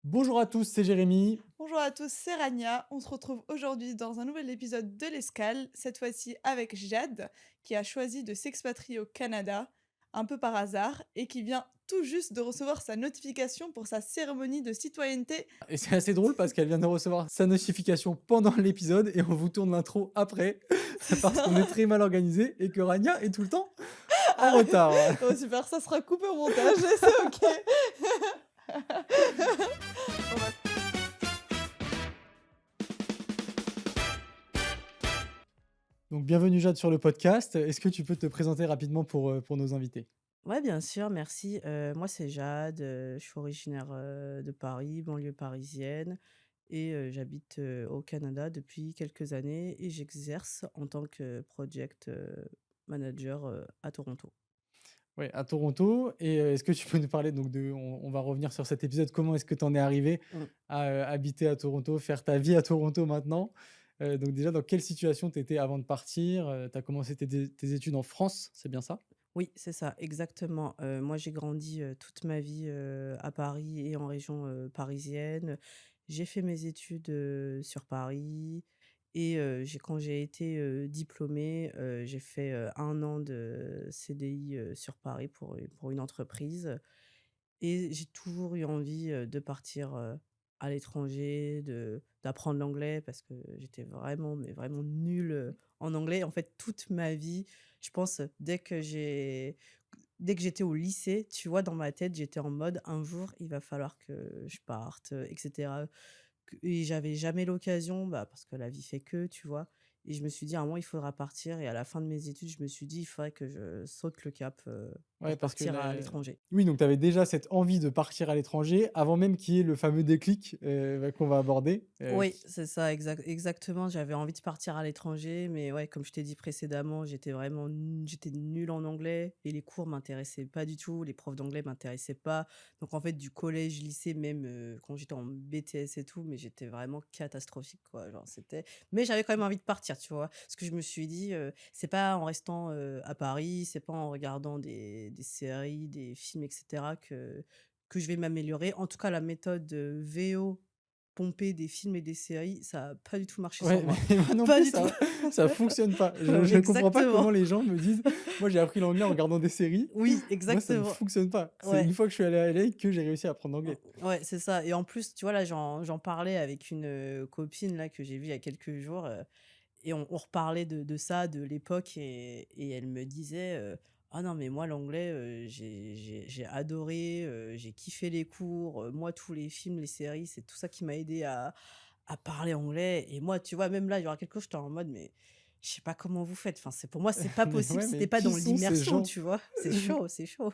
Bonjour à tous, c'est Jérémy. Bonjour à tous, c'est Rania. On se retrouve aujourd'hui dans un nouvel épisode de l'Escale, cette fois-ci avec Jade, qui a choisi de s'expatrier au Canada, un peu par hasard, et qui vient tout juste de recevoir sa notification pour sa cérémonie de citoyenneté. Et c'est assez drôle parce qu'elle vient de recevoir sa notification pendant l'épisode et on vous tourne l'intro après C'est parce ça. qu'on est très mal organisé et que Rania est tout le temps en retard. Oh, super, ça sera coupé au montage, et c'est ok. On va- Donc bienvenue Jade sur le podcast. Est-ce que tu peux te présenter rapidement pour nos invités? Ouais, bien sûr, merci. Moi, c'est Jade, je suis originaire, de Paris, banlieue parisienne et j'habite, au Canada depuis quelques années et j'exerce en tant que project, manager, à Toronto. Oui, à Toronto. Et est-ce que tu peux nous parler donc on va revenir sur cet épisode, comment est-ce que tu en es arrivé Mmh. à habiter à Toronto, faire ta vie à Toronto maintenant? Donc déjà, dans quelle situation tu étais avant de partir? Tu as commencé tes études en France, c'est bien ça? Oui, c'est ça, exactement. Moi, j'ai grandi, toute ma vie, à Paris et en région, parisienne. J'ai fait mes études, sur Paris et quand j'ai été, diplômée, j'ai fait, 1 an de CDI, sur Paris pour une entreprise et j'ai toujours eu envie, de partir, à l'étranger, d'apprendre l'anglais parce que j'étais vraiment, mais vraiment nulle, en anglais. En fait, toute ma vie, je pense, dès que j'étais au lycée, tu vois, dans ma tête, j'étais en mode: «Un jour, il va falloir que je parte», et cetera. Et j'avais jamais l'occasion, bah, parce que la vie fait que, tu vois? Et je me suis dit: «À un moment, il faudra partir» et à la fin de mes études, je me suis dit: «Il faudrait que je saute le cap, Ouais, pour parce que partir à la l'étranger». oui, donc tu avais déjà cette envie de partir à l'étranger avant même qu'il y ait le fameux déclic, qu'on va aborder, Oui, qui c'est ça, exactement. J'avais envie de partir à l'étranger, mais ouais, comme je t'ai dit précédemment, j'étais nulle en anglais et les cours m'intéressaient pas du tout. Les profs d'anglais m'intéressaient pas. Donc en fait, du collège, lycée, même quand j'étais en BTS et tout, mais j'étais vraiment catastrophique, quoi. Genre, mais j'avais quand même envie de partir, tu vois. Parce que je me suis dit, c'est pas en restant à Paris, c'est pas en regardant des séries, des films, etc., que je vais m'améliorer. En tout cas, la méthode VO pomper des films et des séries, ça a pas du tout marché sur ouais, moi. mais moi non Pas plus du tout. ça fonctionne pas. Je ne comprends pas Exactement. comment les gens me disent: «Moi, j'ai appris l'anglais en regardant des séries». Oui, Moi, ça ne exactement. fonctionne pas. C'est Ouais. une fois que je suis allé à LA que j'ai réussi à apprendre l'anglais. Ouais, c'est ça et en plus, tu vois, là, j'en parlais avec une, copine, là, que j'ai vue il y a quelques jours, et on reparlait de ça, de l'époque et elle me disait, «Ah non, mais moi, l'anglais, j'ai adoré, j'ai kiffé les cours, moi, tous les films, les séries, c'est tout ça qui m'a aidé à parler anglais» et moi, tu vois, même là, il y aura quelque chose, j'étais en mode: «Mais je sais pas comment vous faites, enfin, c'est pour moi, c'est pas Mais possible ouais, si mais tu pas qui dans sont ces l'immersion», gens? tu vois? C'est chaud, c'est chaud.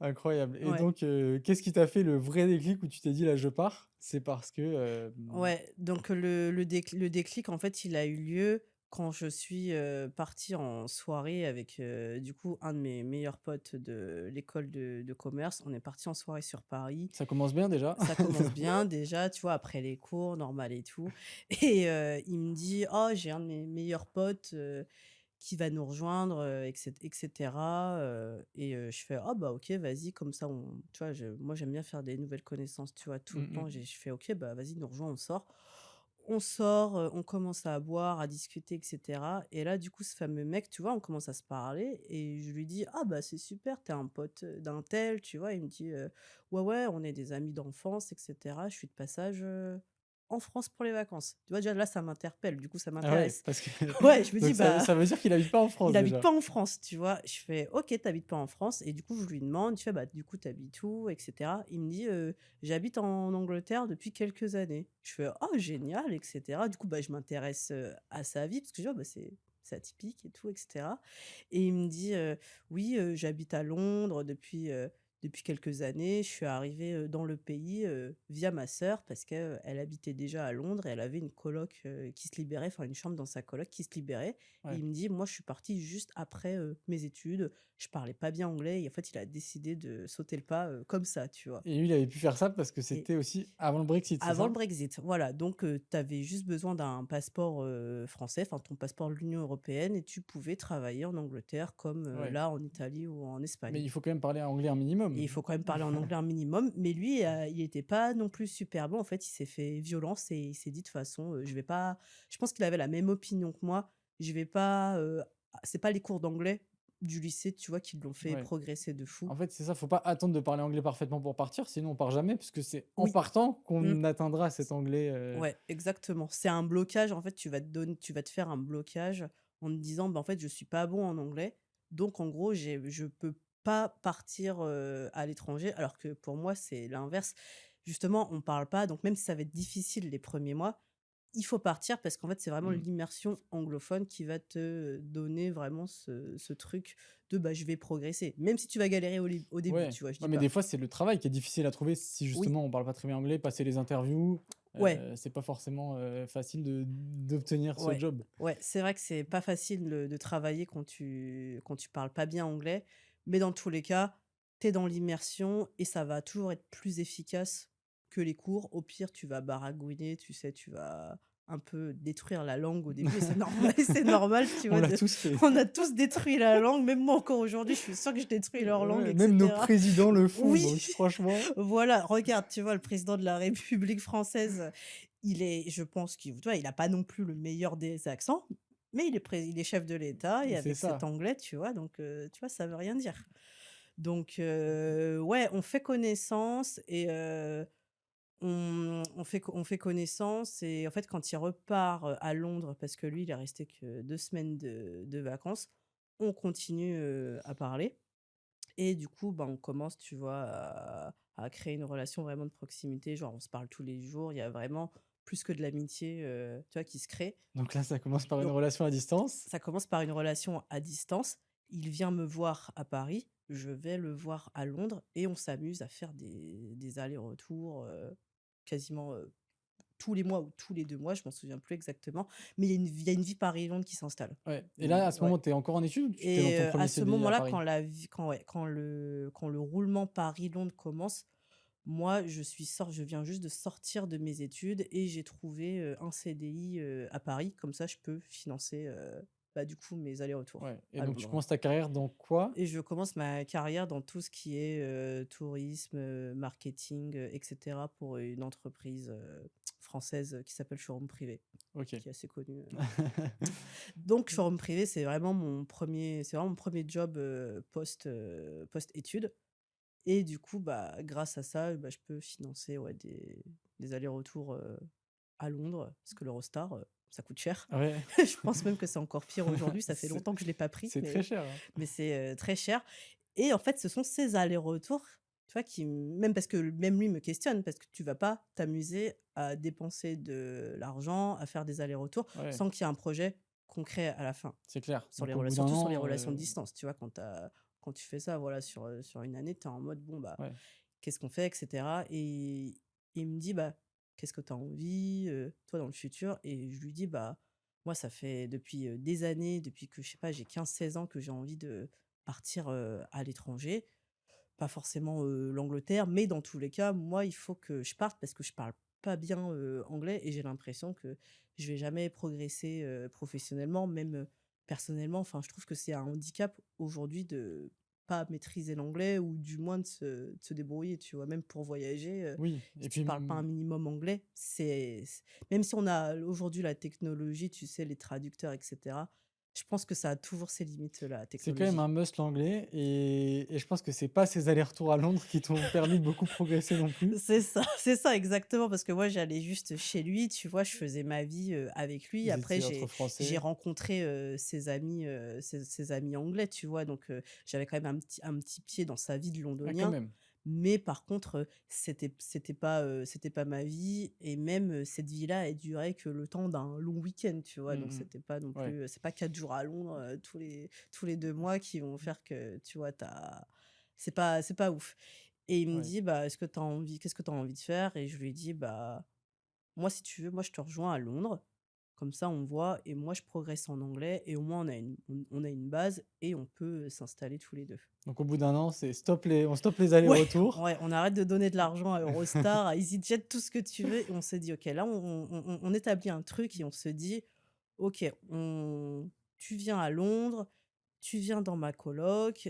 Incroyable. Et Ouais. donc qu'est-ce qui t'a fait le vrai déclic où tu t'es dit: «Là, je pars»? C'est parce que, Ouais, donc le déclic, en fait, il a eu lieu quand je suis, partie en soirée avec, du coup, un de mes meilleurs potes de l'école de commerce. On est parti en soirée sur Paris. ça commence bien déjà. Ça commence bien déjà, tu vois? Après les cours, normal et tout et il me dit: «Oh, j'ai un de mes meilleurs potes, qui va nous rejoindre, et cetera», et je fais: «Ah bah OK, vas-y», comme ça tu vois? Moi, j'aime bien faire des nouvelles connaissances, tu vois? Tout le Mmh temps, mh. je fais: «OK, bah vas-y, nous rejoins, on sort». On sort, on commence à boire, à discuter et cetera et là, du coup, ce fameux mec, tu vois? On commence à se parler et je lui dis: «Ah bah c'est super, t'es un pote, d'un tel», tu vois? Il me dit: «Ouais, ouais, on est des amis d'enfance et cetera. Je suis de passage, en France pour les vacances». Tu vois? Déjà là, ça m'interpelle, du coup, ça Ah ouais, m'intéresse. parce que Ouais, je me dis: donc ça «Bah». ça veut dire qu'il habite pas en France Il habite déjà? pas en France, tu vois? Je fais: «OK, tu habites pas en France» et du coup, je lui demande, il fait: «Bah, du coup, tu habites où?» et cetera. Il me dit: «J'habite en Angleterre depuis quelques années». Je fais: «Oh génial» et cetera. Du coup, bah, je m'intéresse, à sa vie parce que je dis: «Oh, bah, c'est atypique et tout» et cetera et il me dit: «Oui, j'habite à Londres depuis quelques années. Je suis arrivé, dans le pays, via ma sœur parce qu'elle habitait déjà à Londres et elle avait une coloc, qui se libérait, enfin une chambre dans sa coloc qui se libérait et Ouais. il me dit: «Moi, je suis parti juste après, mes études. Je parlais pas bien anglais» et en fait, il a décidé de sauter le pas, comme ça, tu vois? Et lui, il avait pu faire ça parce que Et c'était aussi avant le Brexit, c'est avant le ça? Brexit, voilà, donc tu avais juste besoin d'un passeport, français, enfin ton passeport de l'Union européenne et tu pouvais travailler en Angleterre comme, Ouais. là en Italie ou en Mais Espagne. il faut quand même parler anglais un minimum? Et il minimum. faut quand même parler en anglais un minimum. Mais lui, il était pas non plus super bon. En fait, il s'est fait violence et il s'est dit: «De toute façon, je vais pas». Je pense qu'il avait la même opinion que moi. Je vais pas, c'est pas les cours d'anglais du lycée, tu vois, qui l'ont fait Ouais. progresser de fou. En fait, c'est ça, faut pas attendre de parler anglais parfaitement pour partir, sinon on part jamais, puisque c'est en Oui, partant mmh, qu'on atteindra cet anglais, ouais, exactement. C'est un blocage, en fait, tu vas te faire un blocage en te disant: «Bah, en fait, je suis pas bon en anglais, donc en gros, je peux pas partir, à l'étranger». Alors que pour moi, c'est l'inverse. Justement, on parle pas, donc même si ça va être difficile les premiers mois, il faut partir parce qu'en fait, c'est vraiment mmh, l'immersion anglophone qui va te donner vraiment ce truc de, bah, je vais progresser. Même si tu vas galérer au début, ouais. tu vois? Je Ouais, dis mais pas. des fois, c'est le travail qui est difficile à trouver si Oui, justement on parle pas très bien anglais, passer les interviews, ouais. c'est pas forcément, facile d'obtenir ce Ouais, job. ouais, c'est vrai que c'est pas facile de travailler quand tu parles pas bien anglais, mais dans tous les cas, tu es dans l'immersion et ça va toujours être plus efficace que les cours. Au pire, tu vas baragouiner, tu sais, tu vas un peu détruire la langue au début et c'est normal, c'est normal, tu On vois, l'a de tous fait. on a tous détruit la langue, même moi encore aujourd'hui, je suis sûre que je détruis leur langue Ouais, et même nos cetera. présidents le font, Oui! donc franchement, Voilà, regarde, tu vois, le président de la République française, je pense qu'il, tu vois, il a pas non plus le meilleur des accents, mais il est chef de l'État et c'est avec cet ça. anglais, tu vois, donc tu vois, ça veut rien dire. Donc ouais, on fait connaissance et on fait connaissance et en fait, quand il repart, à Londres, parce que lui, il est resté que 2 semaines de vacances, on continue, à parler. Et du coup, bah, on commence, tu vois, à créer une relation vraiment de proximité. Genre, on se parle tous les jours. Il y a vraiment plus que de l'amitié, tu vois, qui se crée. Donc là, ça commence par une Donc, relation à distance. ça commence par une relation à distance. Il vient me voir à Paris, je vais le voir à Londres et on s'amuse à faire des allers-retours quasiment tous les mois ou tous les 2 mois, je m'en souviens plus exactement. Mais il y a une vie Paris-Londres qui s'installe. Ouais, et là, à ce Ouais. moment, tu es encore en études ou tu es dans Et ton à premier ce CDI à moment-là, Paris? quand le roulement Paris-Londres commence, moi, je viens juste de sortir de mes études et j'ai trouvé, un CDI, à Paris. Comme ça, je peux financer, bah, du coup, mes allers-retours Ouais, et à donc tu Londres. commences ta carrière dans quoi? Et je commence ma carrière dans tout ce qui est, tourisme, marketing, et cetera pour une entreprise, française, qui s'appelle Showroom Privé, OK. qui est assez connue, Donc showroom privé, c'est vraiment mon premier job, post-études et du coup, bah, grâce à ça, bah, je peux financer, ouais, des allers-retours, à Londres parce que l'Eurostar, ça coûte cher. Ouais, Je pense même que c'est encore pire aujourd'hui, ça fait c'est longtemps que je l'ai pas pris, c'est très cher, hein. mais c'est, très cher et en fait, ce sont ces allers-retours, tu vois, même parce que même lui me questionne, parce que tu vas pas t'amuser à dépenser de l'argent, à faire des allers-retours Ouais, sans qu'il y ait un projet concret à la fin. c'est clair. Sur les Donc au rela bout d'un Surtout sur les an, relations de distance, tu vois? Quand tu fais ça, voilà, sur une année, tu es en mode: «Bon, bah, ouais. qu'est-ce qu'on fait?» et cetera et il me dit: «Bah, qu'est-ce que tu as envie, toi, dans le futur?» et je lui dis: «Bah, moi, ça fait depuis, des années, depuis que, je sais pas, j'ai 15 16 ans que j'ai envie de partir, à l'étranger. Pas forcément, l'Angleterre, mais dans tous les cas, moi, il faut que je parte parce que je parle pas bien, anglais et j'ai l'impression que je vais jamais progresser, professionnellement, même, personnellement. Enfin, je trouve que c'est un handicap aujourd'hui de pas maîtriser l'anglais ou du moins de se débrouiller, tu vois? Même pour voyager, Oui, si et tu puis, parles pas un minimum anglais, même si on a aujourd'hui la technologie, tu sais, les traducteurs et cetera, je pense que ça a toujours ses limites, la c'est quand même un technologie. must l'anglais, et je pense que c'est pas ces allers-retours à Londres qui t'ont permis de beaucoup progresser non plus. C'est ça exactement, parce que moi j'allais juste chez lui, tu vois? Je faisais ma vie, avec lui. Vous Après étiez entre j'ai Français. rencontré, ses amis anglais, tu vois? Donc j'avais quand même un petit pied dans sa vie de Ah, quand londonien. même. Mais par contre, c'était pas ma vie et même, cette vie-là, elle durait que le temps d'un long week-end, tu vois? Mmh Donc mh. c'était pas non Ouais, plus, c'est pas 4 jours à Londres, tous les 2 mois qui vont faire que, tu vois, c'est pas ouf. Et il me ouais. dit: «Bah, qu'est-ce que tu as envie de faire?» et je lui ai dit: «Bah, moi, si tu veux, moi, je te rejoins à Londres. Comme ça, on voit et moi, je progresse en anglais et au moins on a une base et on peut, s'installer tous les 2.» Donc au bout d'un an, c'est on stoppe les Ouais, allers-retours. ouais, on arrête de donner de l'argent à Eurostar, à EasyJet, tout ce que tu veux et on s'est dit: «OK, là, on établit un truc et on se dit: "OK, tu viens à Londres, tu viens dans ma coloc,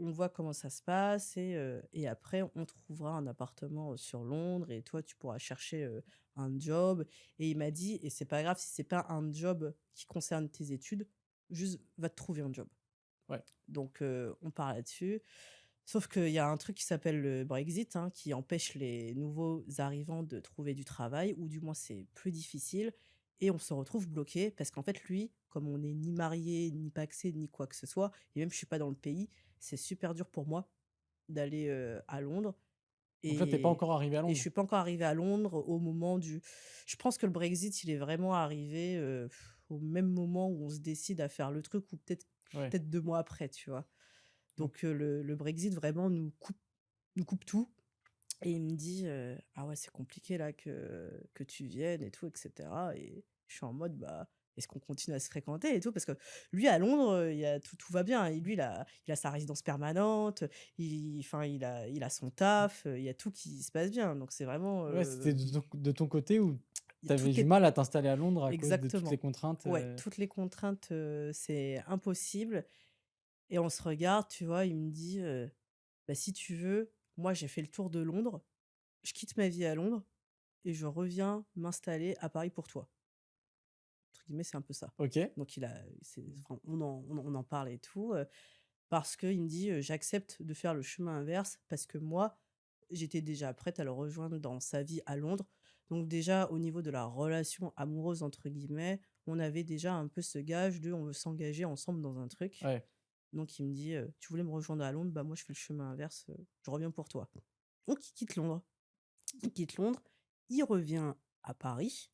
on voit comment ça se passe et après, on trouvera un appartement sur Londres et toi, tu pourras chercher un job. Et il m'a dit, et c'est pas grave si c'est pas un job qui concerne tes études, juste va te trouver un job. Ouais. Donc, on part là-dessus. Sauf qu'il y a un truc qui s'appelle le Brexit, hein, qui empêche les nouveaux arrivants de trouver du travail, ou du moins c'est plus difficile. Et on se retrouve bloqué parce qu'en fait, lui, comme on n'est ni marié, ni pacsé, ni quoi que ce soit, et même je suis pas dans le pays, c'est super dur pour moi d'aller à Londres. Donc là, tu pas Et, encore arrivé à et je Londres? suis pas encore arrivée à Londres au moment du. Je pense que le Brexit, il est vraiment arrivé au même moment où on se décide à faire le truc, ou peut-être Ouais. peut-être 2 mois après, tu vois. Donc Donc le Brexit vraiment nous coupe tout. Et il me dit ah ouais, c'est compliqué là que tu viennes et tout, etc. Et je suis en mode bah est-ce qu'on continue à se fréquenter et tout, parce que lui à Londres il y a tout va bien, et lui il a sa résidence permanente, il a son taf, il y a tout qui se passe bien, donc c'est vraiment ouais, c'était de ton côté où il y a tu avais toutes du les mal à t'installer à Londres à cause de toutes les exactement. contraintes, Ouais, toutes les contraintes, c'est impossible. Et on se regarde, tu vois, il me dit bah si tu veux, moi j'ai fait le tour de Londres, je quitte ma vie à Londres et je reviens m'installer à Paris pour toi. Entre guillemets, c'est un peu ça. OK. Donc on en parle et tout, parce qu'il me dit, «J'accepte de faire le chemin inverse parce que moi, j'étais déjà prête à le rejoindre dans sa vie à Londres». Donc déjà, au niveau de la «relation amoureuse» entre guillemets, on avait déjà un peu ce gage de on veut s'engager ensemble dans un truc. Ouais. Donc il me dit, «Tu voulais me rejoindre à Londres, bah moi je fais le chemin inverse, je reviens pour toi». Donc il quitte Londres. Il quitte Londres, il revient à Paris.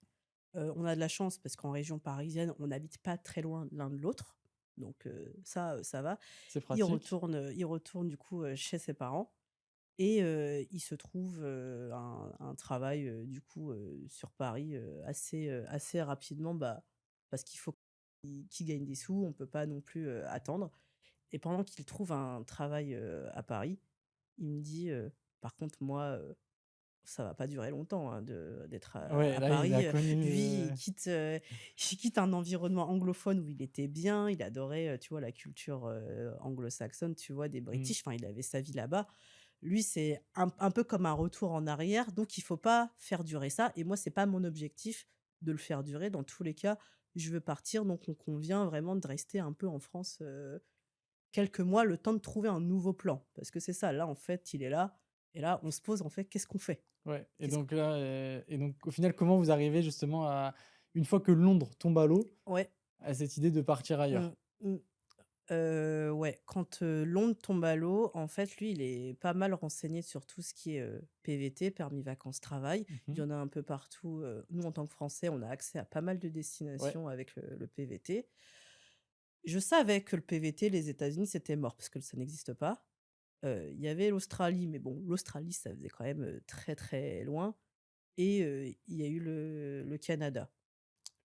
On a de la chance parce qu'en région parisienne, on n'habite pas très loin l'un de l'autre. Donc ça, ça va. C'est Il pratique. retourne, il retourne du coup, chez ses parents et il se trouve, un travail, du coup, sur Paris, assez rapidement, bah, parce qu'il faut qu'il gagne des sous, on peut pas non plus, attendre. Et pendant qu'il trouve un travail, à Paris, il me dit, «Par contre moi, ça va pas durer longtemps, hein, d'être à Ouais, là, il a Paris». connu, Lui, il quitte un environnement anglophone où il était bien, il adorait, tu vois, la culture, anglo-saxonne, tu vois, des mmh, British, enfin, il avait sa vie là-bas. Lui, c'est un peu comme un retour en arrière, donc il faut pas faire durer ça, et moi, c'est pas mon objectif de le faire durer. Dans tous les cas, je veux partir, donc on convient vraiment de rester un peu en France, quelques mois, le temps de trouver un nouveau plan. Parce que c'est ça, là, en fait, il est là, et là, on se pose, en fait, qu'est-ce qu'on fait? ouais et Qu'est-ce donc là, et donc au final, comment vous arrivez justement à une fois que Londres tombe à l'eau, Ouais, à cette idée de partir mmh, ailleurs? mmh, ouais, quand, Londres tombe à l'eau, en fait, lui, il est pas mal renseigné sur tout ce qui est, PVT, permis vacances-travail. Il Mmh. y en a un peu partout, nous, en tant que Français, on a accès à pas mal de Ouais. destinations avec le PVT. Je savais que le PVT, les États-Unis, c'était mort parce que ça n'existe pas. Il y avait l'Australie, mais bon, l'Australie, ça faisait quand même, très, très loin. Et il y a eu le Canada.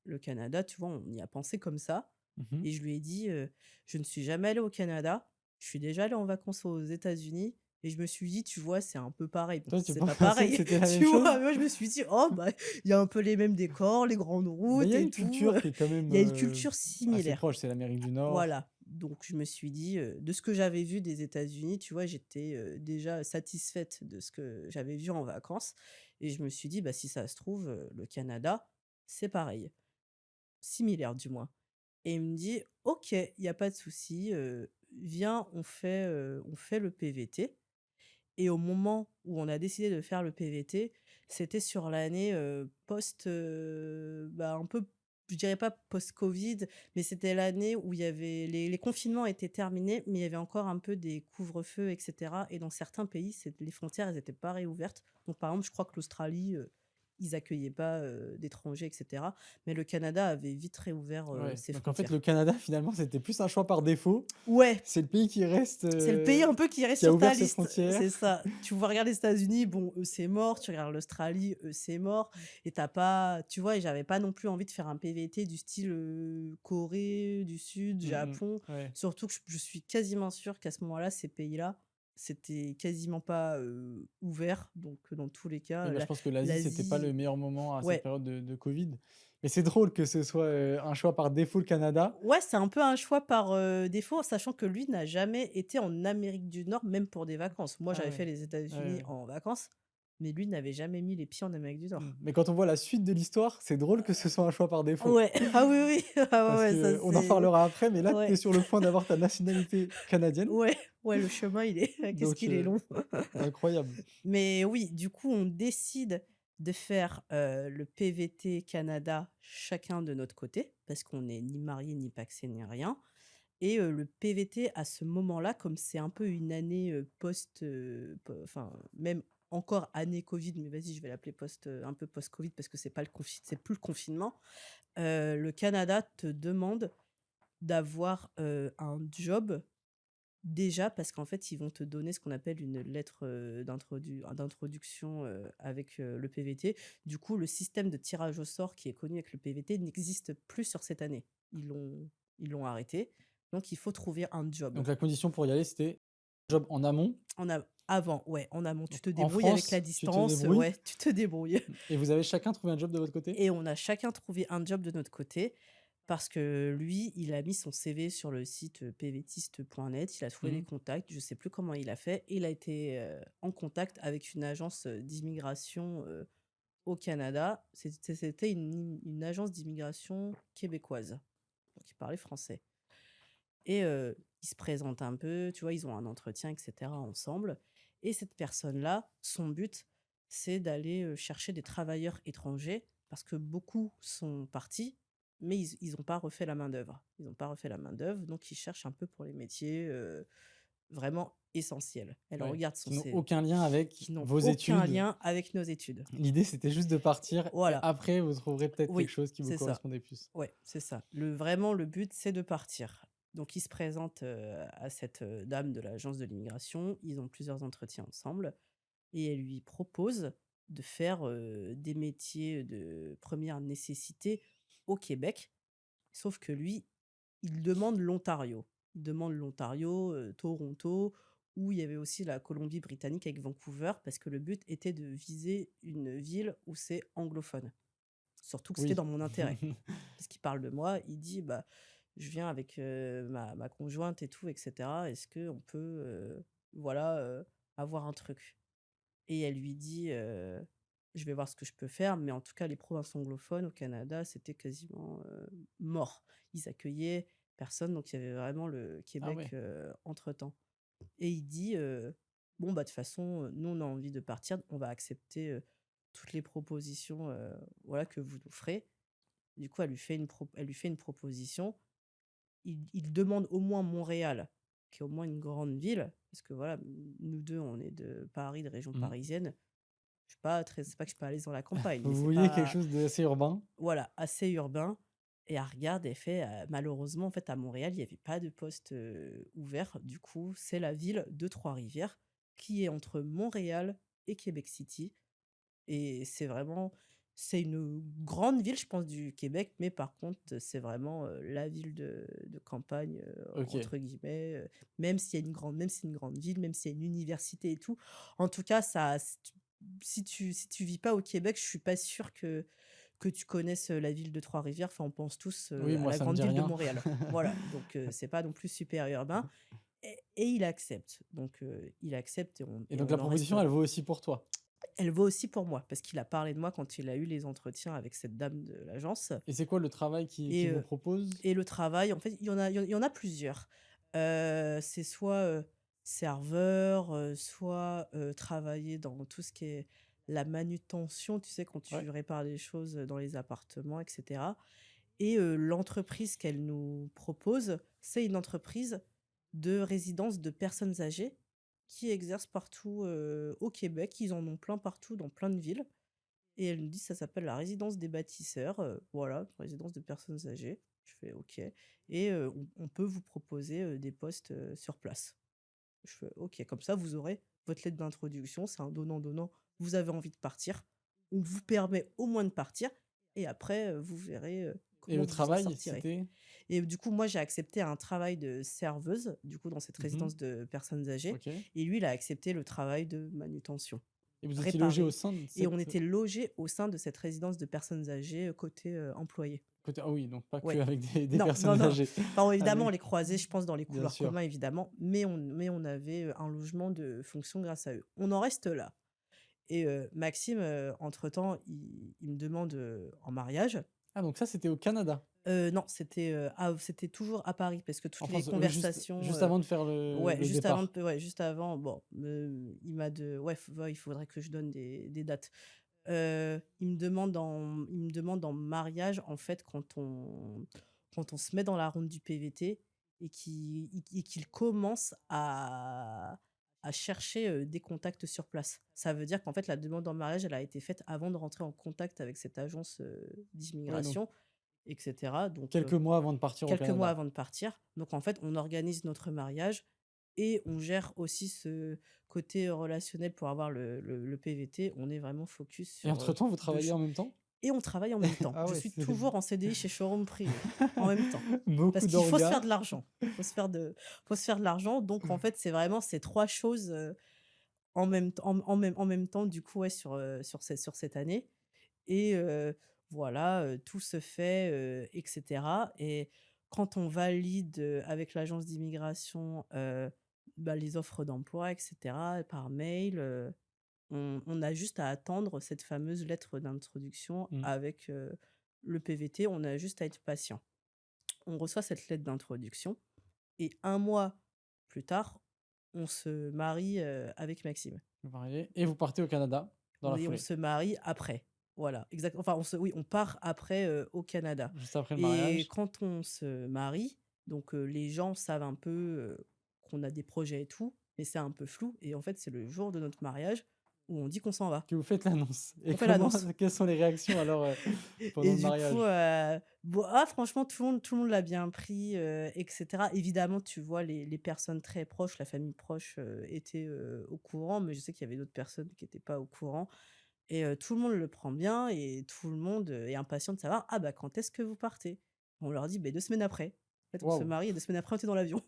Le Canada, tu vois, on y a pensé comme ça, Mmh. et je lui ai dit, «Je ne suis jamais allée au Canada, je suis déjà allée en vacances aux États-Unis», et je me suis dit: «Tu vois, c'est un peu pareil». Bon, Toi, tu c'est pas pensais que pareil, c'était la même tu vois? chose? Moi, je me suis dit: «Oh bah, il y a un peu les mêmes décors, les grandes Bah, il y routes a et une tout», culture qui est quand même, il y a une culture assez similaire. proche, c'est l'Amérique du Nord. Voilà, donc je me suis dit, de ce que j'avais vu des États-Unis, tu vois, j'étais, déjà satisfaite de ce que j'avais vu en vacances, et je me suis dit: «Bah, si ça se trouve, le Canada, c'est pareil, similaire du moins». Et il me dit: «OK, il y a pas de souci, viens, on fait le PVT». Et au moment où on a décidé de faire le PVT, c'était sur l'année, post, bah, un peu, je dirais pas post-covid, mais c'était l'année où il y avait les confinements étaient terminés, mais il y avait encore un peu des couvre-feux et cetera, et dans certains pays, les frontières, elles étaient pas réouvertes. Donc par exemple, je crois que l'Australie, ils accueillaient pas, d'étrangers et cetera, mais le Canada avait vite réouvert, Ouais, ses donc en fait, le frontières. Canada, finalement, c'était plus un choix par défaut. Ouais! C'est le pays qui reste, C'est le pays un peu qui reste qui a sur ta ouvert ses liste, c'est frontières. ça. Tu vois, regarde les États-Unis, bon, eux, c'est mort, tu regardes l'Australie, eux, c'est mort, et tu pas, tu vois? Et j'avais pas non plus envie de faire un PVT du style, Corée du Sud, Mmh mh. Japon. Ouais. Surtout que je suis quasiment sûre qu'à ce moment-là, ces pays-là, c'était quasiment pas, ouvert. Donc dans tous les Oui, cas, bah, je pense que l'Asie, c'était pas le l'Asie, meilleur moment à cette ouais, période de covid. Mais c'est drôle que ce soit, un choix par défaut le Canada. Ouais, c'est un peu un choix par, défaut, sachant que lui n'a jamais été en Amérique du Nord, même pour des vacances. Moi, Ah j'avais fait ouais. les Ouais, États-Unis ouais. en vacances, mais lui n'avait jamais mis les pieds en Amérique du Nord. Mais quand on voit la suite de l'histoire, c'est drôle que ce soit un choix par défaut. Ouais, ah oui, oui, ah ouais, Parce ouais, ça qu'on en c'est reparlera après, mais là, tu es ouais, sur le point d'avoir ta nationalité canadienne, ouais, ouais, le chemin, il est qu'est-ce donc qu'il est long. incroyable. Mais oui, du coup, on décide de faire, le PVT Canada chacun de notre côté, parce qu'on n'est ni mariés, ni pacsés, ni rien. Et le PVT à ce moment-là, comme c'est un peu une année, post, enfin même encore année Covid, mais vas-y, je vais l'appeler post, un peu post-Covid parce que c'est plus le confinement. Le Canada te demande d'avoir, un job. Déjà, parce qu'en fait, ils vont te donner ce qu'on appelle une lettre, d'introduction, avec, le PVT. Du coup, le système de tirage au sort qui est connu avec le PVT n'existe plus sur cette année. Ils l'ont ils l'ont arrêté. Donc il faut trouver un job. Donc la condition pour y aller, c'était job en amont. En amont, tu Donc te en débrouilles avec la France, tu te distance, débrouilles ouais, tu te débrouilles. et vous avez chacun trouvé un job de votre côté? Et on a chacun trouvé un job de notre côté parce que lui, il a mis son CV sur le site, pvtiste.net, il a trouvé les Mmh. contacts, je sais plus comment il a fait et il a été, en contact avec une agence, d'immigration, au Canada. C'était une agence d'immigration québécoise, donc il parlait français et ils se présentent un peu, tu vois? Ils ont un entretien et cetera ensemble et cette personne-là, son but, c'est d'aller, chercher des travailleurs étrangers parce que beaucoup sont partis, mais ils ont pas refait la main-d'œuvre. Ils ont pas refait la main-d'œuvre, donc ils cherchent un peu pour les métiers, vraiment essentiels. Elle Ouais, regarde son qui n'ont CV, aucun lien avec qui n'ont vos aucun études. lien avec nos études. L'idée, c'était juste de partir et Voilà, après vous trouverez peut-être quelque oui, chose qui vous c'est ça. correspondait plus. Ouais, c'est ça. Le but, c'est de partir. Donc, il se présente, à cette, dame de l'agence de l'immigration. Ils ont plusieurs entretiens ensemble et elle lui propose de faire, des métiers de première nécessité au Québec. Sauf que lui, il demande l'Ontario. Il demande l'Ontario, Toronto, où il y avait aussi la Colombie-Britannique avec Vancouver, parce que le but était de viser une ville où c'est anglophone. Surtout que c'était Oui. dans mon intérêt. Parce qu'il parle de moi, il dit: «Bah, je viens avec, ma conjointe et tout et cetera. Est-ce qu'on peut, voilà, avoir un truc?» Et elle lui dit, «Je vais voir ce que je peux faire, mais en tout cas, les provinces anglophones au Canada, c'était quasiment, mort. Ils accueillaient personne, donc il y avait vraiment le Ah Québec, ouais. entre-temps». Et il dit, «Bon, bah, de toute façon, nous, on a envie de partir, on va accepter, toutes les propositions, voilà, que vous nous ferez». Du coup, elle lui fait une proposition. Il demande au moins Montréal, qui est au moins une grande ville, parce que voilà, nous 2 on est de Paris, de région Mmh. parisienne. Je suis pas très c'est pas que je suis pas à l'aise dans la campagne, mais Vous c'est vouliez quelque pas chose d'assez urbain? voilà, assez urbain et elle regarde, elle fait, malheureusement, en fait, à Montréal, il y avait pas de poste, ouvert. Du coup, c'est la ville de Trois-Rivières qui est entre Montréal et Québec City. Et c'est une grande ville, je pense, du Québec, mais par contre, c'est vraiment, la ville de campagne, OK. entre guillemets, même si c'est une grande ville, même s'il y a une université et tout. En tout cas, ça si tu vis pas au Québec, je suis pas sûre que tu connaisses, la ville de Trois-Rivières. Enfin, on pense tous, Oui, à moi, la ça me grande dit ville de rien. Montréal. Voilà, donc c'est pas non plus super urbain et il accepte. Donc il accepte Et et donc on la en reste proposition, elle là. vaut aussi pour toi? Elle vaut aussi pour moi, parce qu'il a parlé de moi quand il a eu les entretiens avec cette dame de l'agence Et c'est quoi le travail qui et vous propose? le travail, en fait, il y en a plusieurs. C'est soit, serveur, soit, travailler dans tout ce qui est la manutention, tu sais, quand Ouais. tu répares des choses, dans les appartements et cetera et l'entreprise qu'elle nous propose, c'est une entreprise de résidence de personnes âgées qui exerce partout, au Québec. Ils en ont plein partout dans plein de villes et elle nous dit: «Ça s'appelle la résidence des bâtisseurs», voilà, résidence de personnes âgées. Je fais: «OK» et on peut vous proposer, des postes, sur place. Je fais: «OK», comme ça vous aurez votre lettre d'introduction, c'est un donnant-donnant. Vous avez envie de partir, on vous permet au moins de partir et après, vous verrez, Et comment le vous vous en travail, sortirez. c'était? Et du coup, moi, j'ai accepté un travail de serveuse, du coup, dans cette Mmh. résidence de personnes âgées OK. et lui, il a accepté le travail de manutention. Et vous étiez logé au réparée. sein de Et on cette était logés au sein de cette résidence de personnes âgées côté employés. côté ah oui, donc pas que Ouais. avec des Non, non, personnes non. âgées. Enfin, évidemment, on Avec les croisait, je pense, dans les bien couloirs sûr. communs, évidemment, mais on avait un logement de fonction grâce à eux. On en reste là. Et Maxime, entre-temps, il me demande en mariage. Ah donc ça, c'était au Canada? Non, c'était toujours à Paris parce que En toutes les France, oui, juste conversations, avant de faire ouais, le départ? juste avant, bon, il m'a de ouais, ouais, il faudrait que je donne des dates. Il me demande en mariage, en fait, quand on se met dans la ronde du PVT et qu'il commence à chercher, des contacts sur place. Ça veut dire qu'en fait, la demande en mariage, elle a été faite avant de rentrer en contact avec cette agence, Ouais, donc d'immigration et cetera. Donc quelques mois avant de partir au quelques mois Canada. avant de partir. Donc en fait, on organise notre mariage et on gère aussi ce côté relationnel pour avoir le PVT. On est vraiment focus Et sur, entre-temps, vous 2 travaillez ch en même temps? et on travaille en même temps. Ah Je ouais, suis c'est toujours en CDI chez Showroom Privé, en même temps. Parce beaucoup qu'il faut se faire d'orgas. de l'argent. Faut se faire de l'argent. Donc en fait, c'est vraiment ces 3 choses, en même temps, du coup, ouais, sur cette année. Et voilà, tout se fait, et cetera. Et quand on valide, avec l'agence d'immigration, bah, les offres d'emploi et cetera, par mail, on a juste à attendre cette fameuse lettre d'introduction Mmh. avec, le PVT. On a juste à être patient. On reçoit cette lettre d'introduction et un mois plus tard, on se marie, avec Maxime. Vous mariez et vous partez au Canada dans la On foulée, se marie après. Voilà, exact, enfin, on part après, au Canada. juste après le Et mariage. quand on se marie, donc les gens savent un peu, qu'on a des projets et tout, mais c'est un peu flou et en fait, c'est le jour de notre mariage où on dit qu'on s'en va. Que vous faites l'annonce et On fait comment l'annonce. quelles sont les réactions alors, pendant Et le du coup, mariage? bon, franchement, tout le monde l'a bien pris, et cetera. Évidemment, tu vois, les personnes très proches, la famille proche, étaient, au courant, mais je sais qu'il y avait d'autres personnes qui étaient pas au courant. Et tout le monde le prend bien et tout le monde, est impatient de savoir: «Ah bah, quand est-ce que vous partez?» On leur dit: «Beh, 2 semaines après». En fait, on se Waouh! marie et 2 semaines après, on était dans l'avion.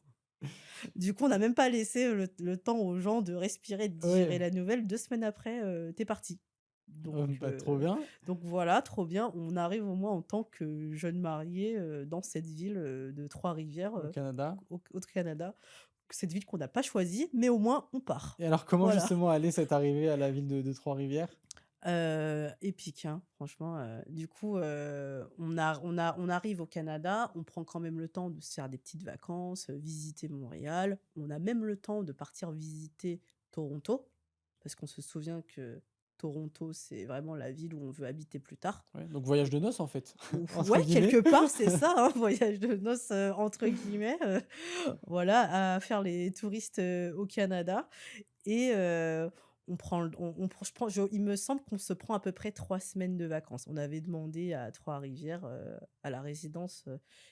Du coup, on n'a même pas laissé, le temps aux gens de respirer, de digérer Ouais, la nouvelle. 2 semaines après, tu parti. Donc bah, trop bien. donc voilà, trop bien. On arrive au moins en tant que jeune mariée, dans cette ville, de Trois-Rivières, Au Canada. au Canada. Cette ville qu'on n'a pas choisie, mais au moins on part. Et alors comment Voilà. justement allait cette arrivée à la ville de Trois-Rivières? Épique, hein, franchement, du coup, on arrive au Canada, on prend quand même le temps de se faire des petites vacances, visiter Montréal. On a même le temps de partir visiter Toronto, parce qu'on se souvient que Toronto, c'est vraiment la ville où on veut habiter plus tard. Ouais, donc voyage de noces en fait, Ou entre ouais, guillemets. quelque part, c'est ça, hein, voyage de noces, entre guillemets, voilà, à faire les touristes, au Canada. Et on prend l on prend je prends je il me semble qu'on se prend à peu près 3 semaines de vacances. On avait demandé à Trois-Rivières, à la résidence,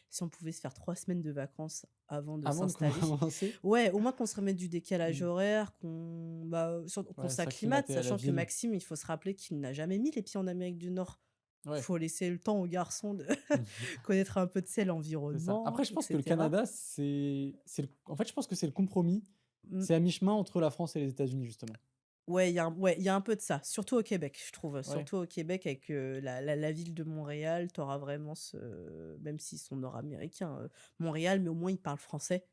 si on pouvait se faire 3 semaines de vacances avant de Avant de s'installer. commencer? Ouais, au moins qu'on se remette du décalage Mmh. horaire, qu'on Ouais, s'acclimate, s'acclimater à la sachant que ville. Maxime, il faut se rappeler qu'il n'a jamais mis les pieds en Amérique du Nord. Ouais. Faut laisser le temps aux garçons de connaître un peu, tu sais, C'est ça. Après l'environnement je et pense que le cetera. Canada, c'est le en fait, je pense que c'est le compromis. Mmh. C'est à mi-chemin entre la France et les États-Unis justement. Ouais, il y a un peu de ça, surtout au Québec, je trouve. Ouais, Surtout au Québec avec, la ville de Montréal, tu auras vraiment même s'ils sont nord-américains, Montréal, mais au moins ils parlent français.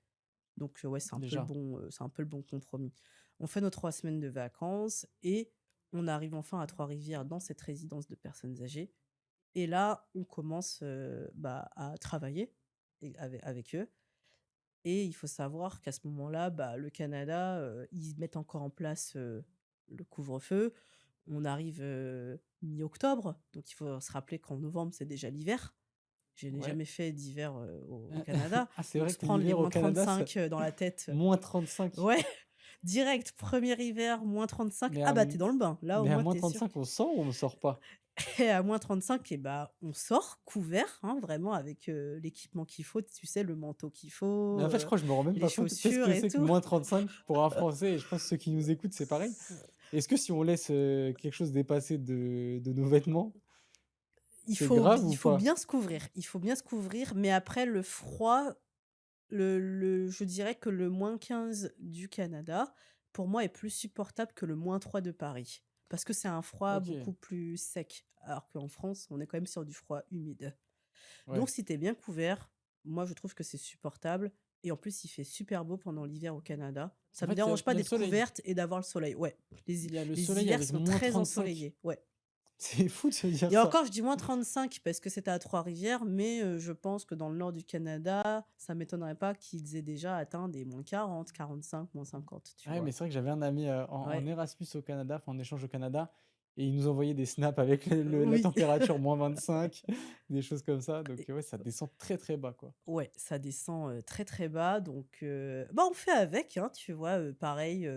Donc ouais, déjà. c'est un peu le bon compromis. On fait nos 3 semaines de vacances et on arrive enfin à Trois-Rivières dans cette résidence de personnes âgées et là, on commence, bah, à travailler avec eux. Et il faut savoir qu'à ce moment-là, bah, le Canada, ils mettent encore en place, le couvre-feu. On arrive, mi-octobre, donc il faut se rappeler qu'en novembre, c'est déjà l'hiver. Je n'ai Ouais. jamais fait d'hiver, au Canada, Ah c'est donc vrai se que prendre les l'hiver au moins Canada, ça -35, dans la tête, -35. ouais, direct, premier hiver, -35, Mais ah à bah, t'es dans le bain. Là, au mais à moins, t'es sûr. -35 on sort ou on sort pas? Et à -35 et bah, on sort couvert, hein, vraiment avec, l'équipement qu'il faut, tu sais, le manteau qu'il Mais faut, en fait, je crois que je me rends même les pas compte. Qu'est-ce chaussures que et c'est que tout. -35 pour un Français? Et je pense que ceux qui nous écoutent, c'est pareil. Est-ce que si on laisse, quelque chose dépasser de nos vêtements, Il c'est faut grave il ou faut pas? bien se couvrir, mais après le froid, je dirais que le -15 du Canada, pour moi, est plus supportable que le -3 de Paris. parce que c'est un froid OK. beaucoup plus sec. Alors qu'en France, on est quand même sur du froid humide. Ouais. Donc si tu es bien couvert, moi je trouve que c'est supportable et en plus il fait super beau pendant l'hiver au Canada. En Ça me fait, dérange pas il y a le d'être soleil. couverte et d'avoir le soleil. Ouais, Il y a le les soleil hivers avec sont moins très 35. ensoleillés. Ouais. C'est fou de se dire Et ça. encore, je dis -35 parce que c'était à Trois-Rivières, mais je pense que dans le nord du Canada, ça m'étonnerait pas qu'ils aient déjà atteint des -40, -45, -50, tu Ouais, mais vois? c'est vrai que j'avais un ami, en Ouais, Erasmus au Canada, enfin en échange au Canada et il nous envoyait des snaps avec la oui. température -25, des choses comme ça, donc ouais, ça descend très, très bas, quoi. Ouais, ça descend, très, très bas donc bah, on fait avec, hein, tu vois? Pareil,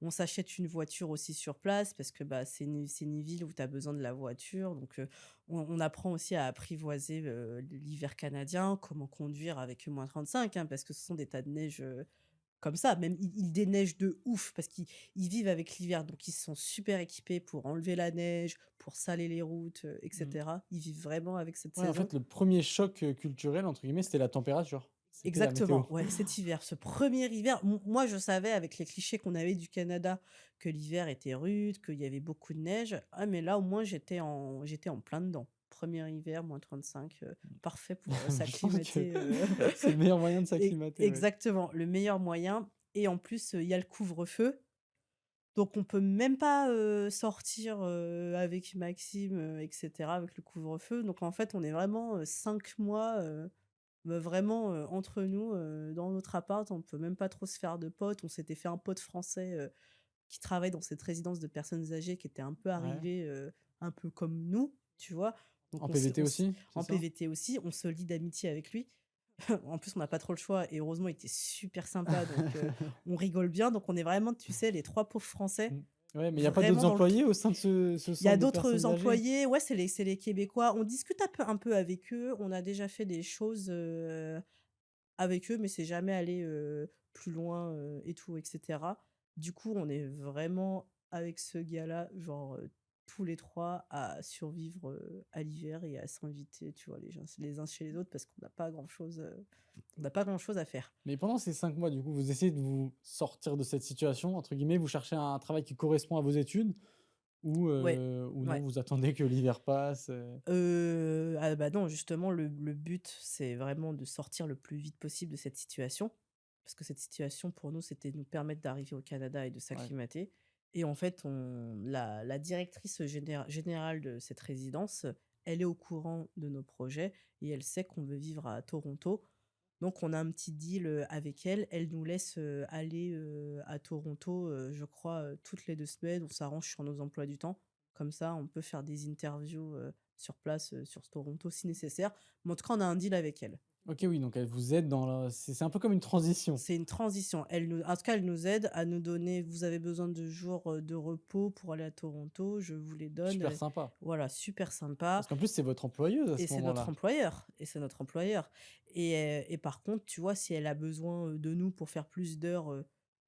on s'achète une voiture aussi sur place parce que, bah, c'est une ville où tu as besoin de la voiture donc on apprend aussi à apprivoiser, l'hiver canadien, comment conduire avec -35, hein, parce que ce sont des tas de neige, comme ça. Même il déneige de ouf parce qu'ils vivent avec l'hiver donc ils sont super équipés pour enlever la neige, pour saler les routes, et Mmh. cetera. Ils vivent vraiment avec cette Ouais, en saison. fait, le premier choc, «culturel» entre guillemets, c'était la température. C'était la météo. Exactement, ouais, cet hiver, ce premier hiver, moi je savais avec les clichés qu'on avait du Canada que l'hiver était rude, qu'il y avait beaucoup de neige. Ah mais là au moins j'étais en plein dedans. Premier hiver, -35, parfait pour, Je pense que s'acclimater, c'est le meilleur moyen de e s'acclimater, ouais. exactement, le meilleur moyen et en plus, il y a le couvre-feu, donc on peut même pas, sortir, avec Maxime, et cetera avec le couvre-feu. Donc en fait, on est vraiment, 5 mois, bah, vraiment, entre nous, dans notre appart, on peut même pas trop se faire de potes. On s'était fait un pote français, qui travaille dans cette résidence de personnes âgées qui était un peu Ouais. arrivé, un peu comme nous, tu vois? Donc En PVT aussi, c'est en ça? PVT aussi, on se lie d'amitié avec lui. En plus, on n'a pas trop le choix et heureusement, il était super sympa donc on rigole bien. Donc on est vraiment, tu sais, les 3 pauvres Français, Mmh. Ouais, mais il y a pas d'autres vraiment dans le employés au sein de ce il y a centre de d'autres personnes âgées? employés, ouais, c'est les Québécois. On discute un peu avec eux. On a déjà fait des choses, avec eux, mais c'est jamais allé, plus loin, et tout et cetera. Du coup, on est vraiment avec ce gars-là, genre, tous les 3 à survivre, à l'hiver et à s'inviter, tu vois, les uns chez les autres parce qu'on n'a pas grand-chose à faire. Mais pendant ces 5 mois, du coup, vous essayez de vous «sortir de cette situation» entre guillemets, vous cherchez un travail qui correspond à vos études Ouais, ou non, ouais. vous attendez que l'hiver passe, Ah bah, non, justement, le but, c'est vraiment de sortir le plus vite possible de cette situation. Parce que cette situation, pour nous, c'était de nous permettre d'arriver au Canada et de Ouais. s'acclimater. Et en fait, la directrice générale de cette résidence, elle est au courant de nos projets et elle sait qu'on veut vivre à Toronto. Donc, on a un petit deal avec elle. Elle nous laisse aller à Toronto, je crois, toutes les 2 semaines. On s'arrange sur nos emplois du temps. Comme ça, on peut faire des interviews sur place sur Toronto si nécessaire. Mais en tout cas, on a un deal avec elle. OK, oui, donc elle vous aide dans la c'est un peu comme une transition. C'est une transition. En tout cas, elle nous aide à nous donner. Vous avez besoin de jours de repos pour aller à Toronto, je vous les donne. Super sympa. Voilà, super sympa. Parce qu'en plus, c'est votre employeuse à Et ce c'est notre moment-là. employeur et c'est notre employeur et par contre, tu vois, si elle a besoin, de nous pour faire plus d'heures,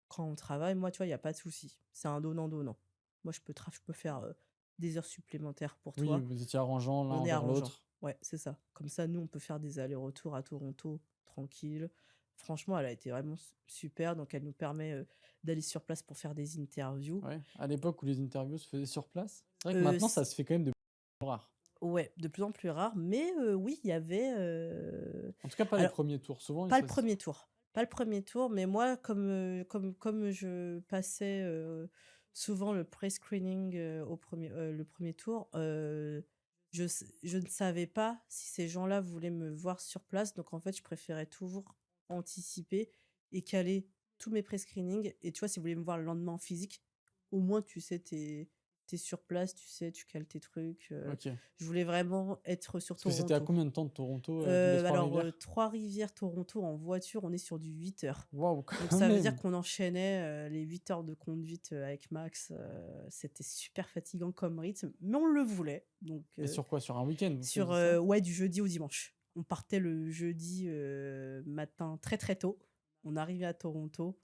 quand on travaille, moi, tu vois, il y a pas de souci. C'est un donnant-donnant. Moi, je peux faire, des heures supplémentaires pour Oui, toi. vous étiez arrangeants l'un On est envers arrangeants. l'autre. Ouais, c'est ça. Comme ça, nous, on peut faire des allers-retours à Toronto tranquille. Franchement, elle a été vraiment super, donc elle nous permet, d'aller sur place pour faire des interviews. Ouais, à l'époque où les interviews se faisaient sur place. C'est vrai que maintenant, S ça se fait quand même de plus en plus rare. Ouais, de plus en plus rare, mais oui, il y avait, En tout cas, pas les alors premiers tours. Souvent, ils pas se le fassent premier tour. Pas le premier tour, mais moi, comme je passais, souvent le pre-screening, le premier tour, je ne savais pas si ces gens-là voulaient me voir sur place. Donc en fait, je préférais toujours anticiper et caler tous mes pre-screenings et tu vois, si vous voulez me voir le lendemain en physique, au moins tu sais, tu es sur place, tu sais, tu cales tes trucs, OK. je voulais vraiment être sur Parce que c'était à Toronto. combien de temps de Toronto, de Alors, Trois-Rivières? Trois-Rivières, Toronto, en voiture, on est sur du 8 heures. Waouh, Donc quand ça veut dire même! qu'on enchaînait, les 8 heures de conduite, avec Max, c'était super fatigant comme rythme, mais on le voulait. Donc Mais sur quoi? Sur un week-end, vous sur, faisiez ça? ouais, du jeudi au dimanche. On partait le jeudi, matin très, très tôt. On arrivait à Toronto.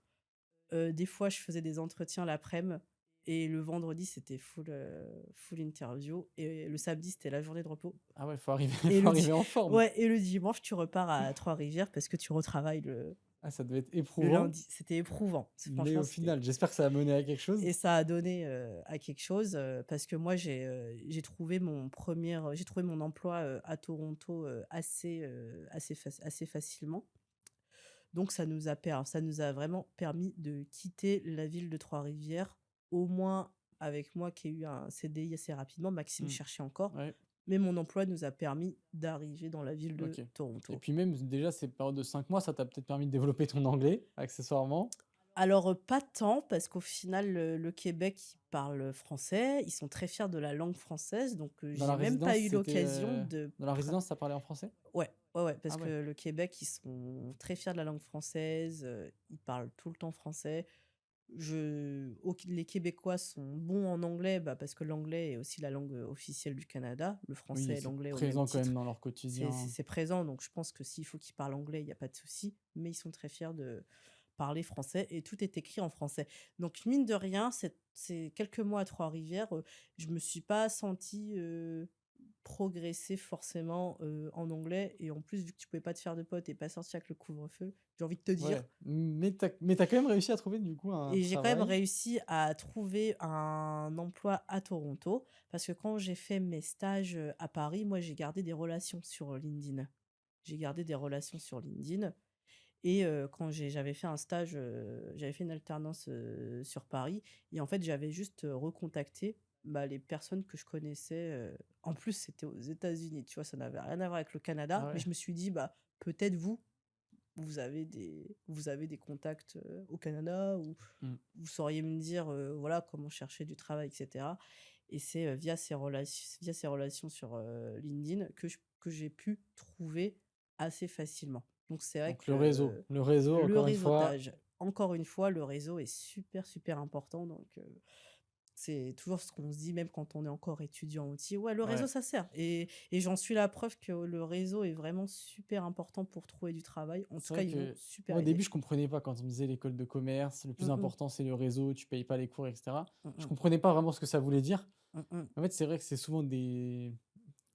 Des fois, je faisais des entretiens l'après-midi et le vendredi, c'était full interview et le samedi, c'était la journée de repos. Ah ouais, faut arriver Et faut le di arriver en forme. Ouais et le dimanche, tu repars à Trois-Rivières parce que tu retravailles Ah, ça devait être Le éprouvant, lundi, c'était éprouvant. mais Franchement, au c'était final, j'espère que ça a mené à quelque chose. et ça a donné, à quelque chose, parce que moi j'ai trouvé mon emploi, à Toronto, assez facilement. Donc ça nous a vraiment permis de quitter la ville de Trois-Rivières, au moins avec moi qui ai eu un CDI assez rapidement. Maxime Mmh. cherchait encore, Ouais, mais mon emploi nous a permis d'arriver dans la ville de OK. Et Toronto. puis même, déjà, cette période de 5 mois, ça t'a peut-être permis de développer ton anglais, accessoirement? Alors, pas tant parce qu'au final, le Québec, ils parlent français, ils sont très fiers de la langue française, donc Dans j'ai la même pas résidence, eu c'était, l'occasion de dans la pra résidence, ça parlait en français? ouais, ouais, parce Ah ouais. que le Québec, ils sont très fiers de la langue française, ils parlent tout le temps français. Les Québécois sont bons en anglais, bah, parce que l'anglais est aussi la langue, officielle du Canada, le Oui, français et c'est l'anglais au même présent quand même titre. dans leur quotidien. C'est présent, donc je pense que s'il faut qu'ils parlent anglais, il y a pas de souci, mais ils sont très fiers de parler français et tout est écrit en français. Donc mine de rien, ces quelques mois à Trois-Rivières, je me suis pas sentie, progresser forcément, en anglais et en plus, vu que tu pouvais pas te faire de potes et pas sortir avec le couvre-feu, j'ai envie de te dire Ouais, mais tu quand même réussi à trouver du coup un et j'ai quand même travail? réussi à trouver un emploi à Toronto parce que quand j'ai fait mes stages, à Paris, moi j'ai gardé des relations sur, LinkedIn. J'ai gardé des relations sur LinkedIn et quand j'avais fait un stage, j'avais fait une alternance, sur Paris et en fait, j'avais juste, recontacté, bah, les personnes que je connaissais, en plus, c'était aux États-Unis, tu vois? Ça n'avait rien à voir avec le Canada, Ah mais ouais. je me suis dit: «Bah, peut-être vous avez des contacts, au Canada ou Mmh. vous sauriez me dire, voilà, comment chercher du travail et cetera» et c'est, via ces relations sur, LinkedIn que j'ai pu trouver assez facilement. Donc c'est vrai Donc le réseau le encore une fois. réseautage, encore une fois, le réseau est super, super important donc c'est toujours ce qu'on se dit même quand on est encore étudiant aussi: «Ouais, le réseau Ouais, ça sert» et j'en suis la preuve que le réseau est vraiment super important pour trouver du travail. En tout c'est cas, vrai ils m'ont que super moi au aidé. début je comprenais pas quand on me disait l'école de commerce, le plus Mmh mh. important c'est le réseau, tu payes pas les cours et cetera. Mmh Je mh. comprenais pas vraiment ce que ça voulait dire. Mmh mh. En fait, c'est vrai que c'est souvent des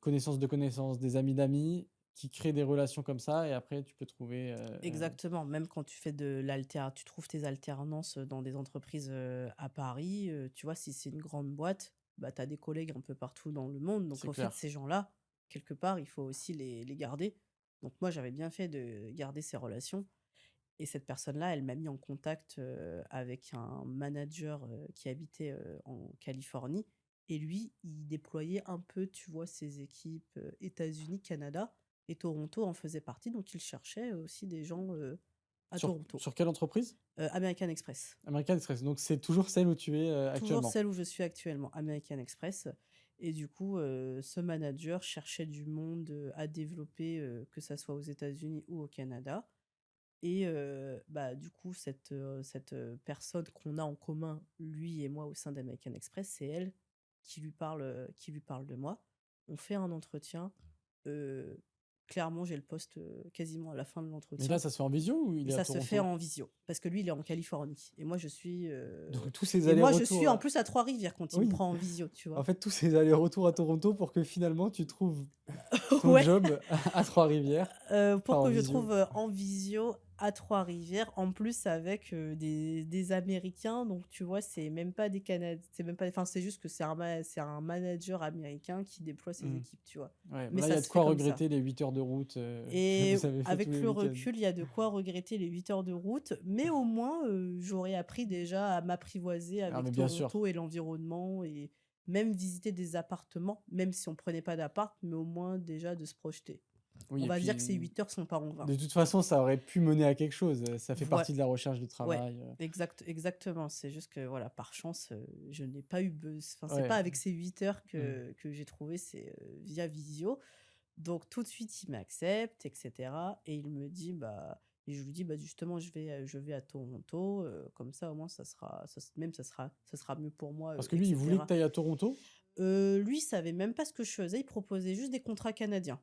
connaissances de connaissances, des amis d'amis qui créent des relations comme ça et après tu peux trouver, Exactement, même quand tu trouves tes alternances, dans des entreprises, à Paris, tu vois, si c'est une grande boîte, bah, tu as des collègues un peu partout dans le monde. Donc c'est en fait, clair. ces gens-là, quelque part, il faut aussi les garder. Donc moi, j'avais bien fait de garder ces relations et cette personne-là, elle m'a mis en contact, avec un manager, qui habitait, en Californie et lui, il déployait un peu, tu vois, ses équipes, États-Unis, Canada et Toronto en faisait partie, donc il cherchait aussi des gens, à Toronto. Sur quelle entreprise? American Express. American Express, donc c'est toujours celle où tu es, Toujours actuellement? celle où je suis actuellement, American Express et du coup, ce manager cherchait du monde, à développer, que ça soit aux États-Unis ou au Canada. Et bah, du coup, personne qu'on a en commun, lui et moi, au sein d'American Express, c'est elle qui lui parle de moi. On fait un entretien, heu, clairement, j'ai le poste, quasiment à la fin de Mais là, l'entretien ça se fait en visio ou il et est à ça se fait Toronto? en visio. Parce que lui, il est en Californie et Donc tous ces et moi, je suis allers-retours, en plus à Trois-Rivières quand il me oui, prend en visio, tu en vois? fait, tous ces allers-retours à Toronto pour que finalement tu trouves ton Ouais. job à Trois-Rivières, Pour enfin en que je visio. trouve, en visio à Trois-Rivières, en plus avec, des Américains, donc tu vois, c'est même pas enfin, c'est juste que c'est un manager américain qui déploie ses Mmh. équipes, tu vois? Ouais, bah Mais là, il y ça a de se fait quoi comme ça regretter les 8 heures de route, que et vous avez fait tous avec les le week-ends. recul, il y a de quoi regretter les 8 heures de route, mais au moins, j'aurais appris déjà à m'apprivoiser Ah mais avec bien sûr. Toronto et l'environnement et même visiter des appartements, même si on prenait pas d'appart, mais au moins déjà de se projeter. Oui On et va dire que ces puis 8 heures sont pas en vain. de toute façon, ça aurait pu mener à quelque chose, ça fait Voi partie de la recherche du Ouais, travail, exactement. C'est juste que voilà, par chance, je n'ai pas eu enfin, c'est pas ouais. avec ces 8 heures Mmh. que j'ai trouvé, c'est, via visio. Donc tout de suite, il m'accepte et cetera et il me dit, bah et je lui dis: «Bah, justement, je vais à Toronto, comme ça, au moins, ça sera mieux pour moi, Parce que et lui, il voulait que cetera». tu ailles à Toronto? Lui, il savait même pas ce que je faisais, il proposait juste des contrats canadiens.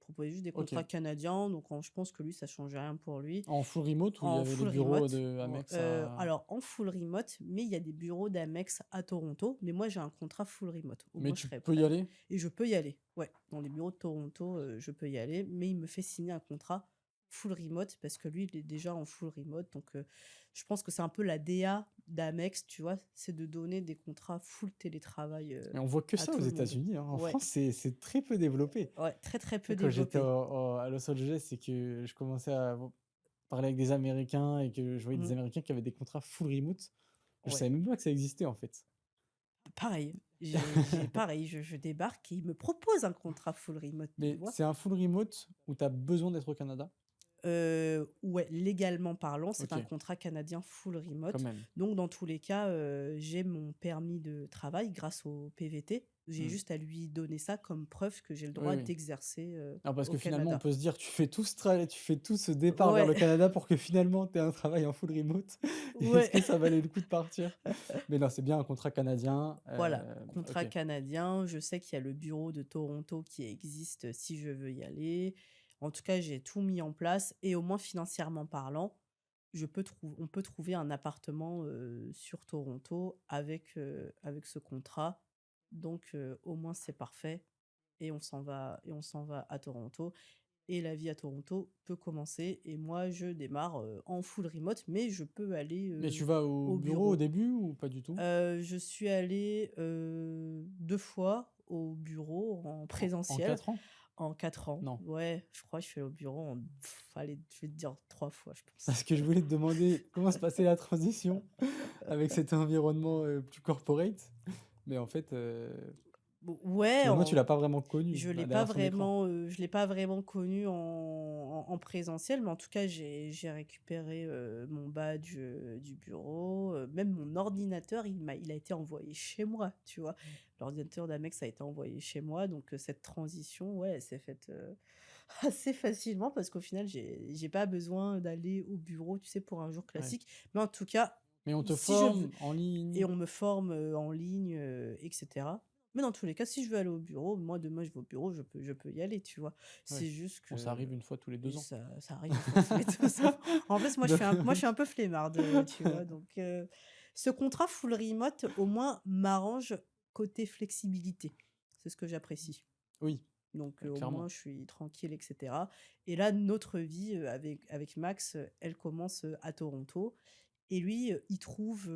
Il proposait juste des contrats OK. canadiens, donc je pense que lui, ça changeait rien pour lui. En full remote où il y En avait les full bureaux remote, de Amex à alors en full remote, mais il y a des bureaux d'Amex à Toronto, mais moi j'ai un contrat full remote. Au mais moins je tu serais peux y prête aller? et je peux y aller. Ouais, dans les bureaux de Toronto, je peux y aller, mais il me fait signer un contrat full remote parce que lui, il est déjà en full remote. Donc, je pense que c'est un peu la DA d'Amex, tu vois, c'est de donner des contrats full télétravail Mais on voit que à ça aux tout le monde. États-Unis, hein. En Ouais, France, c'est très peu développé. ouais, très très peu Quand j'étais développé. à Los Angeles et que je commençais à parler avec des Américains et que je voyais des Mm, Américains qui avaient des contrats full remote, je ouais, savais même pas que ça existait en fait. pareil. Pareil, je débarque et il me propose un contrat full remote, tu Mais vois. c'est un full remote où tu as besoin d'être au Canada? Ouais, légalement parlant, c'est un OK, contrat canadien full quand remote. même. Donc, dans tous les cas, j'ai mon permis de travail grâce au PVT. J'ai Mmh. juste à lui donner ça comme preuve que j'ai le Oui, droit oui. d'exercer Ah, parce au que finalement, on Canada. peut se dire, tu fais tout ce départ vers le Ouais, Canada pour que finalement tu aies un travail en full remote. Est-ce ouais. que ça valait le coup de partir? Mais non, c'est bien un contrat canadien, Voilà, contrat OK. canadien. Je sais qu'il y a le bureau de Toronto qui existe si je veux y aller. En tout cas, j'ai tout mis en place et au moins financièrement parlant, on peut trouver un appartement sur Toronto avec ce contrat. Donc, au moins, c'est parfait. Et on s'en va à Toronto. Et la vie à Toronto peut commencer. Et moi, je démarre en full remote, mais je peux aller Mais tu vas au au bureau au bureau. début ou pas du tout? Je suis allée, 2 fois au bureau en En présentiel 4 ans? en 4 ans. Non. Ouais, je crois que je suis allée au bureau allez, je vais te dire 3 fois, je pense. Parce que je voulais te demander comment se passait la transition avec cet environnement, plus corporate, mais en fait, Ouais, finalement tu l'as pas vraiment connu, bah, derrière son écran. je l'ai pas vraiment connu en présentiel, mais en tout cas, j'ai récupéré, mon badge, du bureau, même mon ordinateur, il a été envoyé chez moi, tu vois? L'ordinateur d'Amex a été envoyé chez moi, donc cette transition, ouais, elle s'est faite, assez facilement parce qu'au final, j'ai pas besoin d'aller au bureau, tu sais, pour un jour Ouais. classique. Mais en tout cas, Mais on te si je veux forme en ligne? et on me forme, en ligne, et cetera. Mais dans tous les cas, si je veux aller au bureau, moi demain je vais au bureau, je peux y aller, tu vois? Ouais. C'est juste Bon, ça que arrive une fois tous les et 2 ans. ça arrive une fois tous les 2 ans. En plus, Donc moi je suis un peu flemmarde, tu vois? Donc ce contrat full remote, au moins, m'arrange côté flexibilité. C'est ce que j'apprécie. oui, Donc au moins clairement. je suis tranquille et cetera et là notre vie, avec Max, elle commence, à Toronto et lui, il trouve,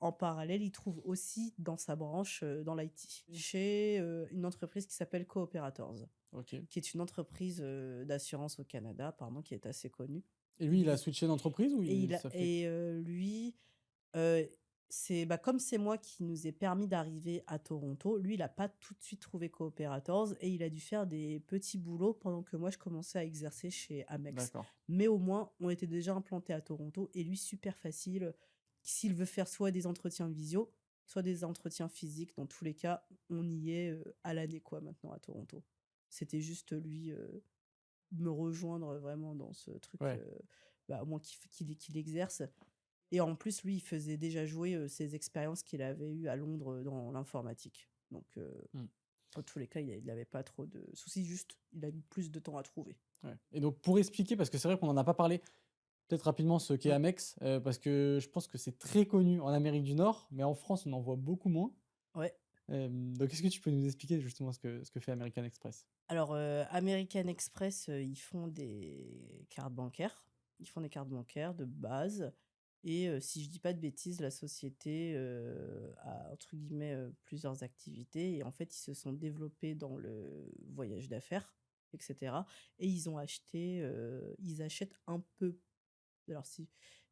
en parallèle, il trouve aussi dans sa branche, dans l'IT, chez, une entreprise qui s'appelle Cooperators, OK. qui est une entreprise, d'assurance au Canada apparemment qui est assez connue. Et lui, il a Lui switché d'entreprise ou et il il a ça fait et lui Heu, c'est bah, comme c'est moi qui nous ai permis d'arriver à Toronto, lui, il a pas tout de suite trouvé Cooperators et il a dû faire des petits boulots pendant que moi je commençais à exercer chez Amex. d'accord. Mais au moins, on était déjà implantés à Toronto et lui super facile, s'il veut faire soit des entretiens visio, soit des entretiens physiques, dans tous les cas, on y est, à l'année quoi maintenant à Toronto. C'était juste lui, me rejoindre vraiment dans ce truc, Ouais. bah, au moins qu'il exerce et en plus, lui, il faisait déjà jouer, ses expériences qu'il avait eues à Londres, dans l'informatique. Donc, Mmh. dans tous les cas, il avait pas trop de soucis, juste, il a mis plus de temps à trouver. Ouais. Et donc pour expliquer, parce que c'est vrai qu'on en a pas parlé, peut-être rapidement ce qu'est Mmh. Amex, parce que je pense que c'est très connu en Amérique du Nord, mais en France, on en voit beaucoup moins. Ouais. Donc est-ce que tu peux nous expliquer justement ce que fait American Express? Alors, American Express, ils font des cartes bancaires. Ils font des cartes bancaires de base et si je dis pas de bêtises, la société, a entre guillemets, «plusieurs activités» et en fait, ils se sont développés dans le voyage d'affaires et cetera et ils achètent un peu alors si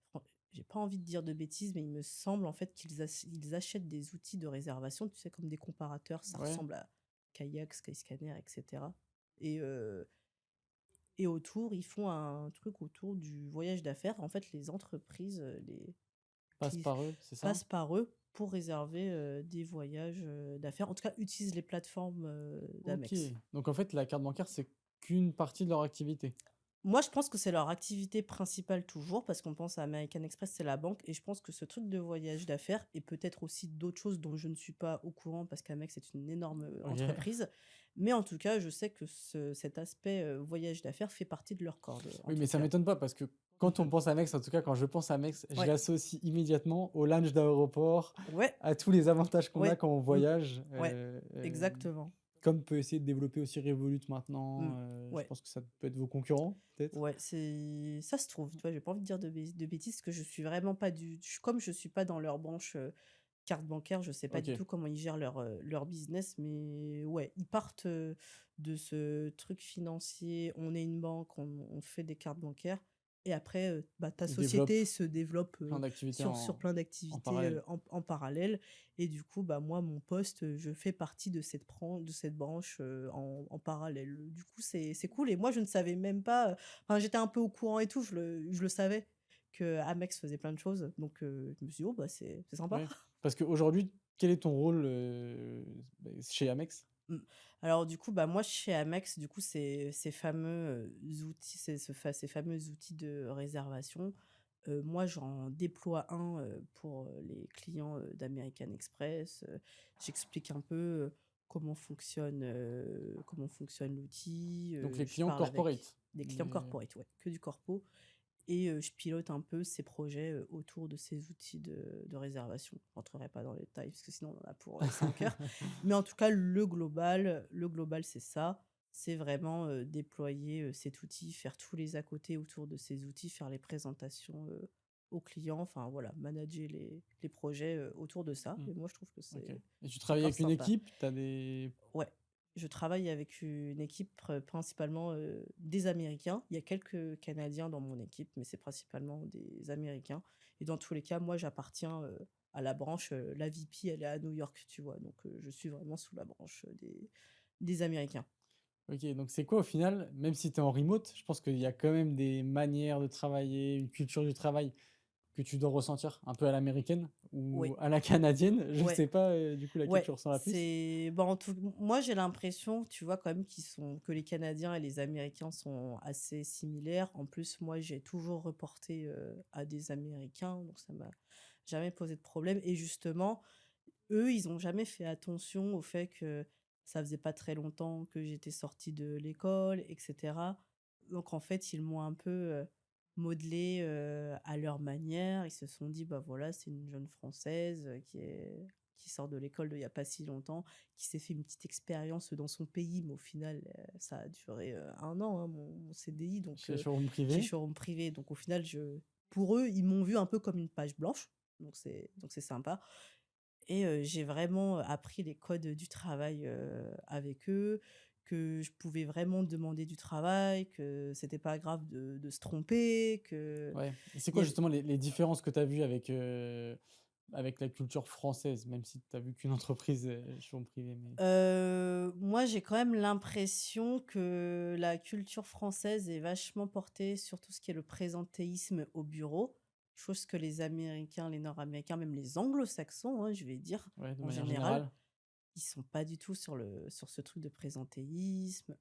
fran j'ai pas envie de dire de bêtises, mais il me semble en fait ils achètent des outils de réservation, tu sais, comme des comparateurs, ça Ouais, ressemble à Kayak, Skyscanner et cetera et heu et autour, ils font un truc autour du voyage d'affaires. En fait, les entreprises, les passe qui par eux, c'est ça? passent par eux pour réserver, des voyages, d'affaires. En tout cas, utilisent les plateformes, OK. d'Amex. Donc en fait, la carte bancaire, c'est qu'une partie de leur activité? Moi, je pense que c'est leur activité principale toujours, parce qu'on pense à American Express, c'est la banque, et je pense que ce truc de voyage d'affaires, et peut-être aussi d'autres choses dont je ne suis pas au courant, parce qu'Amex est une énorme OK. entreprise, mais en tout cas, je sais que cet aspect voyage d'affaires fait partie de leur corps, en Oui, mais tout ça cas. m'étonne pas parce que quand on pense à Amex, en tout cas quand je pense à Amex, je Ouais, l'associe immédiatement au lounge d'aéroport, ouais, à tous les avantages qu'on a ouais, quand on mm, voyage, ouais, exactement. comme peut essayer de développer aussi Revolut maintenant, Mmh. je Ouais. pense que ça peut être vos concurrents, peut-être? Ouais, c'est ça se trouve, tu vois? J'ai pas envie de dire de bêtises, parce que je suis vraiment pas comme je suis pas dans leur branche, carte bancaire, je sais pas du OK. tout comment ils gèrent leur business, mais ouais, ils partent, de ce truc financier. On est une banque, on fait des cartes bancaires, et après, bah, ta Ils développent société se développe, plein d'activités sur plein en d'activités, parallèle. en parallèle, et du coup, bah, moi, mon poste, je fais partie de cette branche, en parallèle. Du coup, c'est cool, et moi, je ne savais même pas, enfin, j'étais un peu au courant et tout, je le savais qu'Amex faisait plein de choses, donc je me suis dit: «Oh, bah, c'est sympa». Ouais. Parce qu'aujourd'hui, quel est ton rôle, chez Amex? Mmh. Alors du coup, bah, moi chez Amex, du coup, ces fameux, outils, ces fameux outils de réservation, moi j'en déploie un, pour, les clients, d'American Express. J'explique un peu, comment fonctionne l'outil, Donc les je clients parle avec corporate? des clients Les corporate, ouais, que du corpo, et je pilote un peu ces projets, autour de ces outils de réservation. Je rentrerai pas dans les détails parce que sinon on en a pour, 5 heures. Mais en tout cas, le global, c'est ça. C'est vraiment, déployer, cet outil, faire tous les à côté autour de ces outils, faire les présentations, aux clients, enfin voilà, manager les projets, autour de ça, Mmh, et moi je trouve que OK, et tu c'est travailles grave avec une sympa. équipe? Tu as des Ouais, je travaille avec une équipe, principalement, des Américains. Il y a quelques Canadiens dans mon équipe, mais c'est principalement des Américains, et dans tous les cas, moi, j'appartiens, à la branche, la VP, elle est à New York, tu vois? Donc je suis vraiment sous la branche, des Américains. OK, donc c'est quoi au final, même si tu es en remote, je pense qu'il y a quand même des manières de travailler, une culture du travail que tu dois ressentir un peu à l'américaine Oui, ou à la canadienne? Je ouais. sais pas, du coup laquelle tu Ouais, ressens la plus? c'est bon, en tout moi, j'ai l'impression, tu vois, quand même, que les Canadiens et les Américains sont assez similaires. En plus, moi, j'ai toujours reporté, à des Américains, donc ça m'a jamais posé de problème, et justement, eux, ils ont jamais fait attention au fait que ça faisait pas très longtemps que j'étais sortie de l'école, et cetera. Donc en fait, ils m'ont un peu, modelée, à leur manière. Ils se sont dit: «Bah, voilà, c'est une jeune Française, qui sort de l'école il y a pas si longtemps, qui s'est fait une petite expérience dans son pays», mais au final, ça a duré, 1 an, hein, mon CDI, donc Chez showroom chez privé? showroom privé. Donc au final, pour eux, ils m'ont vu un peu comme une page blanche, donc c'est sympa, et j'ai vraiment appris les codes du travail, avec eux, que je pouvais vraiment demander du travail, que c'était pas grave de se tromper, que Ouais, et c'est il y quoi avait justement les différences que tu as vues avec la culture française? Même si tu as vu qu'une entreprise, showroom privé, mais moi, j'ai quand même l'impression que la culture française est vachement portée sur tout ce qui est le présentéisme au bureau, chose que les Américains, les Nord-Américains, même les Anglo-Saxons, hein, je vais dire, ouais, de en manière général, générale? ils sont pas du tout sur ce truc de présentéisme.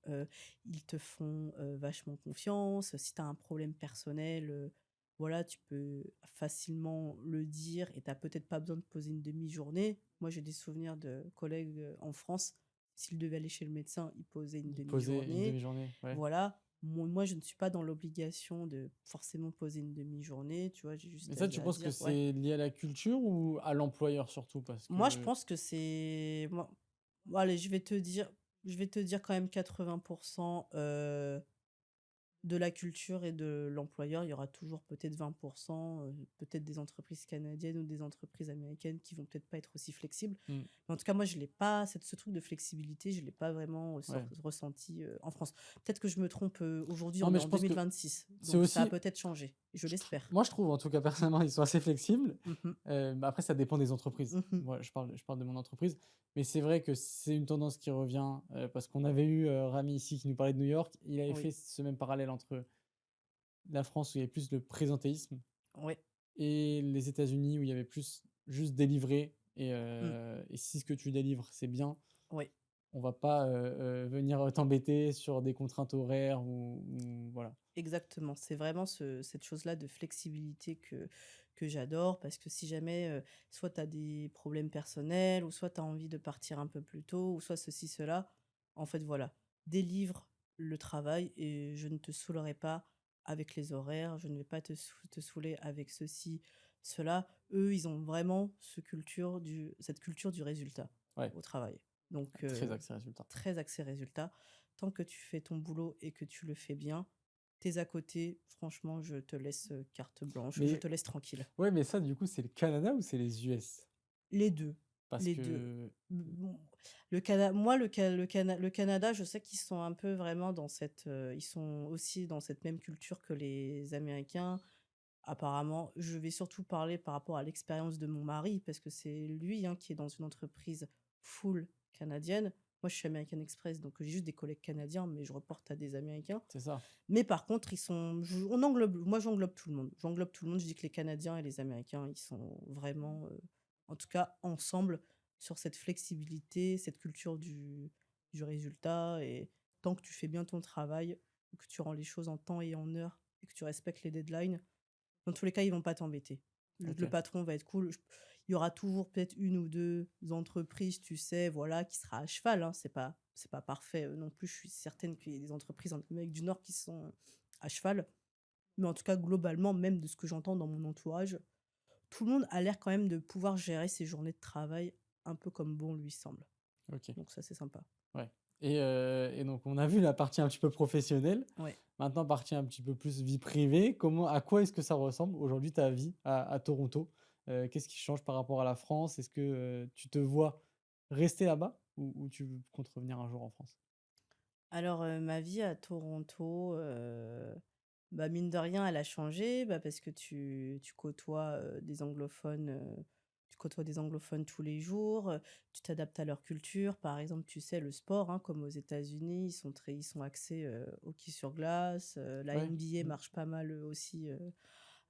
Ils te font, vachement confiance. Si tu as un problème personnel, voilà, tu peux facilement le dire, et tu peut-être pas besoin de poser une demi-journée. Moi, j'ai des souvenirs de collègues, en France, s'ils devaient aller chez le médecin, ils posaient une De poser une demi-journée. demi-journée, ouais. Voilà. Moi, je ne suis pas dans l'obligation de forcément poser une demi-journée, tu vois? J'ai Mais juste ça, tu à penses que dire: «Ouais». c'est lié à la culture ou à l'employeur surtout? Parce Moi, je que pense que c'est moi bon, allez, je vais te dire quand même 80, de la culture et de l'employeur. Il y aura toujours peut-être 20, peut-être des entreprises canadiennes ou des entreprises américaines qui vont peut-être pas être aussi flexibles. mmh, Mais en tout cas, moi, je l'ai pas ce truc de flexibilité, je l'ai pas vraiment, ouais. ressenti, en France. Peut-être que je me trompe, aujourd'hui, Non, on mais est je en pense que 2026, c'est donc ça a aussi peut-être changé. Je l'espère. moi, je trouve en tout cas personnellement, ils sont assez flexibles. Mmh mh. Mais après ça dépend des entreprises. Mmh. Moi, je parle de mon entreprise, mais c'est vrai que c'est une tendance qui revient, parce qu'on avait eu, Rami ici qui nous parlait de New York. Il avait Oui, fait ce même parallèle entre la France où il y avait plus de présentéisme ouais, et les États-Unis où il y avait plus juste délivrer mmh, et si ce que tu délivres, c'est bien, ouais. on va pas, venir, t'embêter sur des contraintes horaires ou voilà. Exactement, c'est vraiment cette chose-là de flexibilité que j'adore, parce que si jamais, soit tu as des problèmes personnels, ou soit tu as envie de partir un peu plus tôt, ou soit ceci, cela, en fait, voilà, délivre le travail, et je ne te saoulerai pas avec les horaires, je ne vais pas te saouler avec ceci, cela. Eux, ils ont vraiment cette culture du résultat Ouais. au travail. Donc, Très axé résultat. très axé résultat. Tant que tu fais ton boulot et que tu le fais bien, tes à côté, franchement, je te laisse carte blanche, je Mais te laisse tranquille. ouais, mais ça, du coup, c'est le Canada ou c'est les US? Les deux, Parce les deux. que Bon, moi, le Canada, je sais qu'ils sont un peu vraiment dans cette, ils sont aussi dans cette même culture que les Américains. Apparemment, je vais surtout parler par rapport à l'expérience de mon mari, parce que c'est lui, hein, qui est dans une entreprise full canadienne. Moi, je suis American Express, donc j'ai juste des collègues canadiens, mais je reporte à des Américains. c'est ça. Mais par contre, on englobe, moi j'englobe tout le monde. J'englobe tout le monde, je dis que les Canadiens et les Américains, ils sont vraiment, en tout cas, ensemble sur cette flexibilité, cette culture du résultat. Et tant que tu fais bien ton travail, que tu rends les choses en temps et en heure, et que tu respectes les deadlines, dans tous les cas, ils vont pas t'embêter. Le Ok. patron va être cool. Il y aura toujours peut-être une ou deux entreprises, tu sais, voilà, qui sera à cheval, hein. C'est pas parfait non plus. Je suis certaine qu'il y a des entreprises en Amérique du Nord qui sont à cheval. Mais en tout cas, globalement, même de ce que j'entends dans mon entourage, tout le monde a l'air quand même de pouvoir gérer ses journées de travail un peu comme bon lui semble. Ok. Donc ça, c'est sympa. Ouais. Et donc, on a vu la partie un petit peu professionnelle. Ouais. Maintenant, partie un petit peu plus vie privée. À quoi est-ce que ça ressemble aujourd'hui ta vie à Toronto? Qu'est-ce qui change par rapport à la France? Est-ce que tu te vois rester là-bas ou tu comptes revenir un jour en France? Alors, ma vie à Toronto, bah, mine de rien, elle a changé, bah, parce que tu côtoies, des anglophones, tu côtoies des anglophones tous les jours, tu t'adaptes à leur culture. Par exemple, tu sais, le sport, hein, comme aux États-Unis, ils sont axés, hockey sur glace, la Ouais. NBA Mmh. marche pas mal, aussi,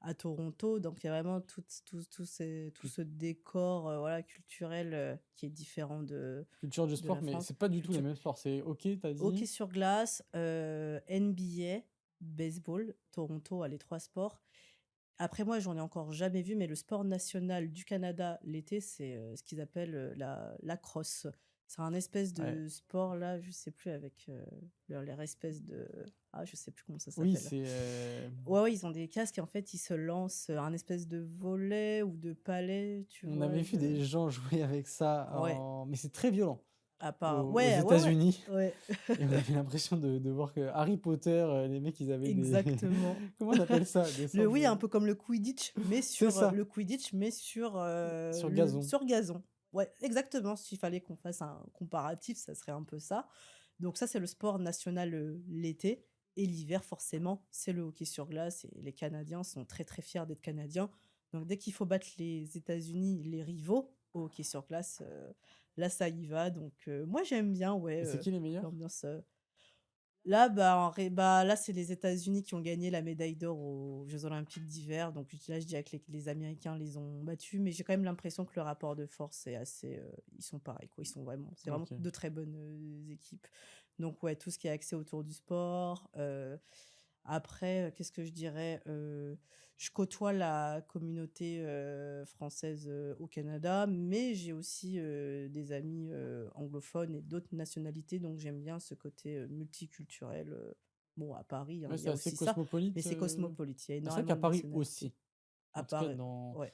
à Toronto. Donc il y a vraiment tout Cul- ce décor, voilà, culturel, qui est différent Culture du de sport, la mais France. c'est pas du tout les Culture mêmes sports. C'est OK, t'as Hockey dit? sur glace, NBA, baseball, Toronto a les 3 sports. Après moi, j'en ai encore jamais vu, mais le sport national du Canada l'été, c'est, ce qu'ils appellent, la lacrosse. C'est un espèce Ouais. de sport là, je sais plus avec, leur espèce de je sais plus comment ça Oui, s'appelle. c'est Ouais, ouais, ils ont des casques et en fait, ils se lancent, un espèce de volley ou de palet, tu on vois? avait vu des gens jouer avec ça Ouais, mais c'est très violent à part aux ouais, ouais, ouais, États-Unis. ouais, Et on avait l'impression de voir que Harry Potter, les mecs, ils avaient des exactement. comment on appelle ça? Des Le sortes oui, un de peu comme le Quidditch, mais c'est sur, ça, sur gazon. sur gazon. Ouais, exactement. S'il fallait qu'on fasse un comparatif, ça serait un peu ça. Donc ça, c'est le sport national, l'été, et l'hiver, forcément, c'est le hockey sur glace et les Canadiens sont très, très fiers d'être Canadiens. Donc dès qu'il faut battre les États-Unis, les rivaux au hockey sur glace, là, ça y va. Donc moi, j'aime bien, ouais, Et c'est qui les meilleurs? l'ambiance, là, bah, là, c'est les États-Unis qui ont gagné la médaille d'or aux Jeux olympiques d'hiver. Donc là, je dirais que les Américains les ont battus, mais j'ai quand même l'impression que le rapport de force est assez, ils sont pareils, quoi. C'est vraiment OK. de très bonnes, équipes. Donc ouais, tout ce qui est axé autour du sport, après, qu'est-ce que je dirais? Je côtoie la communauté, française, au Canada, mais j'ai aussi, des amis, anglophones et d'autres nationalités, donc j'aime bien ce côté, multiculturel, Bon, à Paris, hein, Ouais, il y c'est a assez aussi ça, mais cosmopolite, c'est cosmopolite. Il y a c'est vrai énormément qu'à de Paris nationalités. aussi. À En tout cas Paris, dans ouais.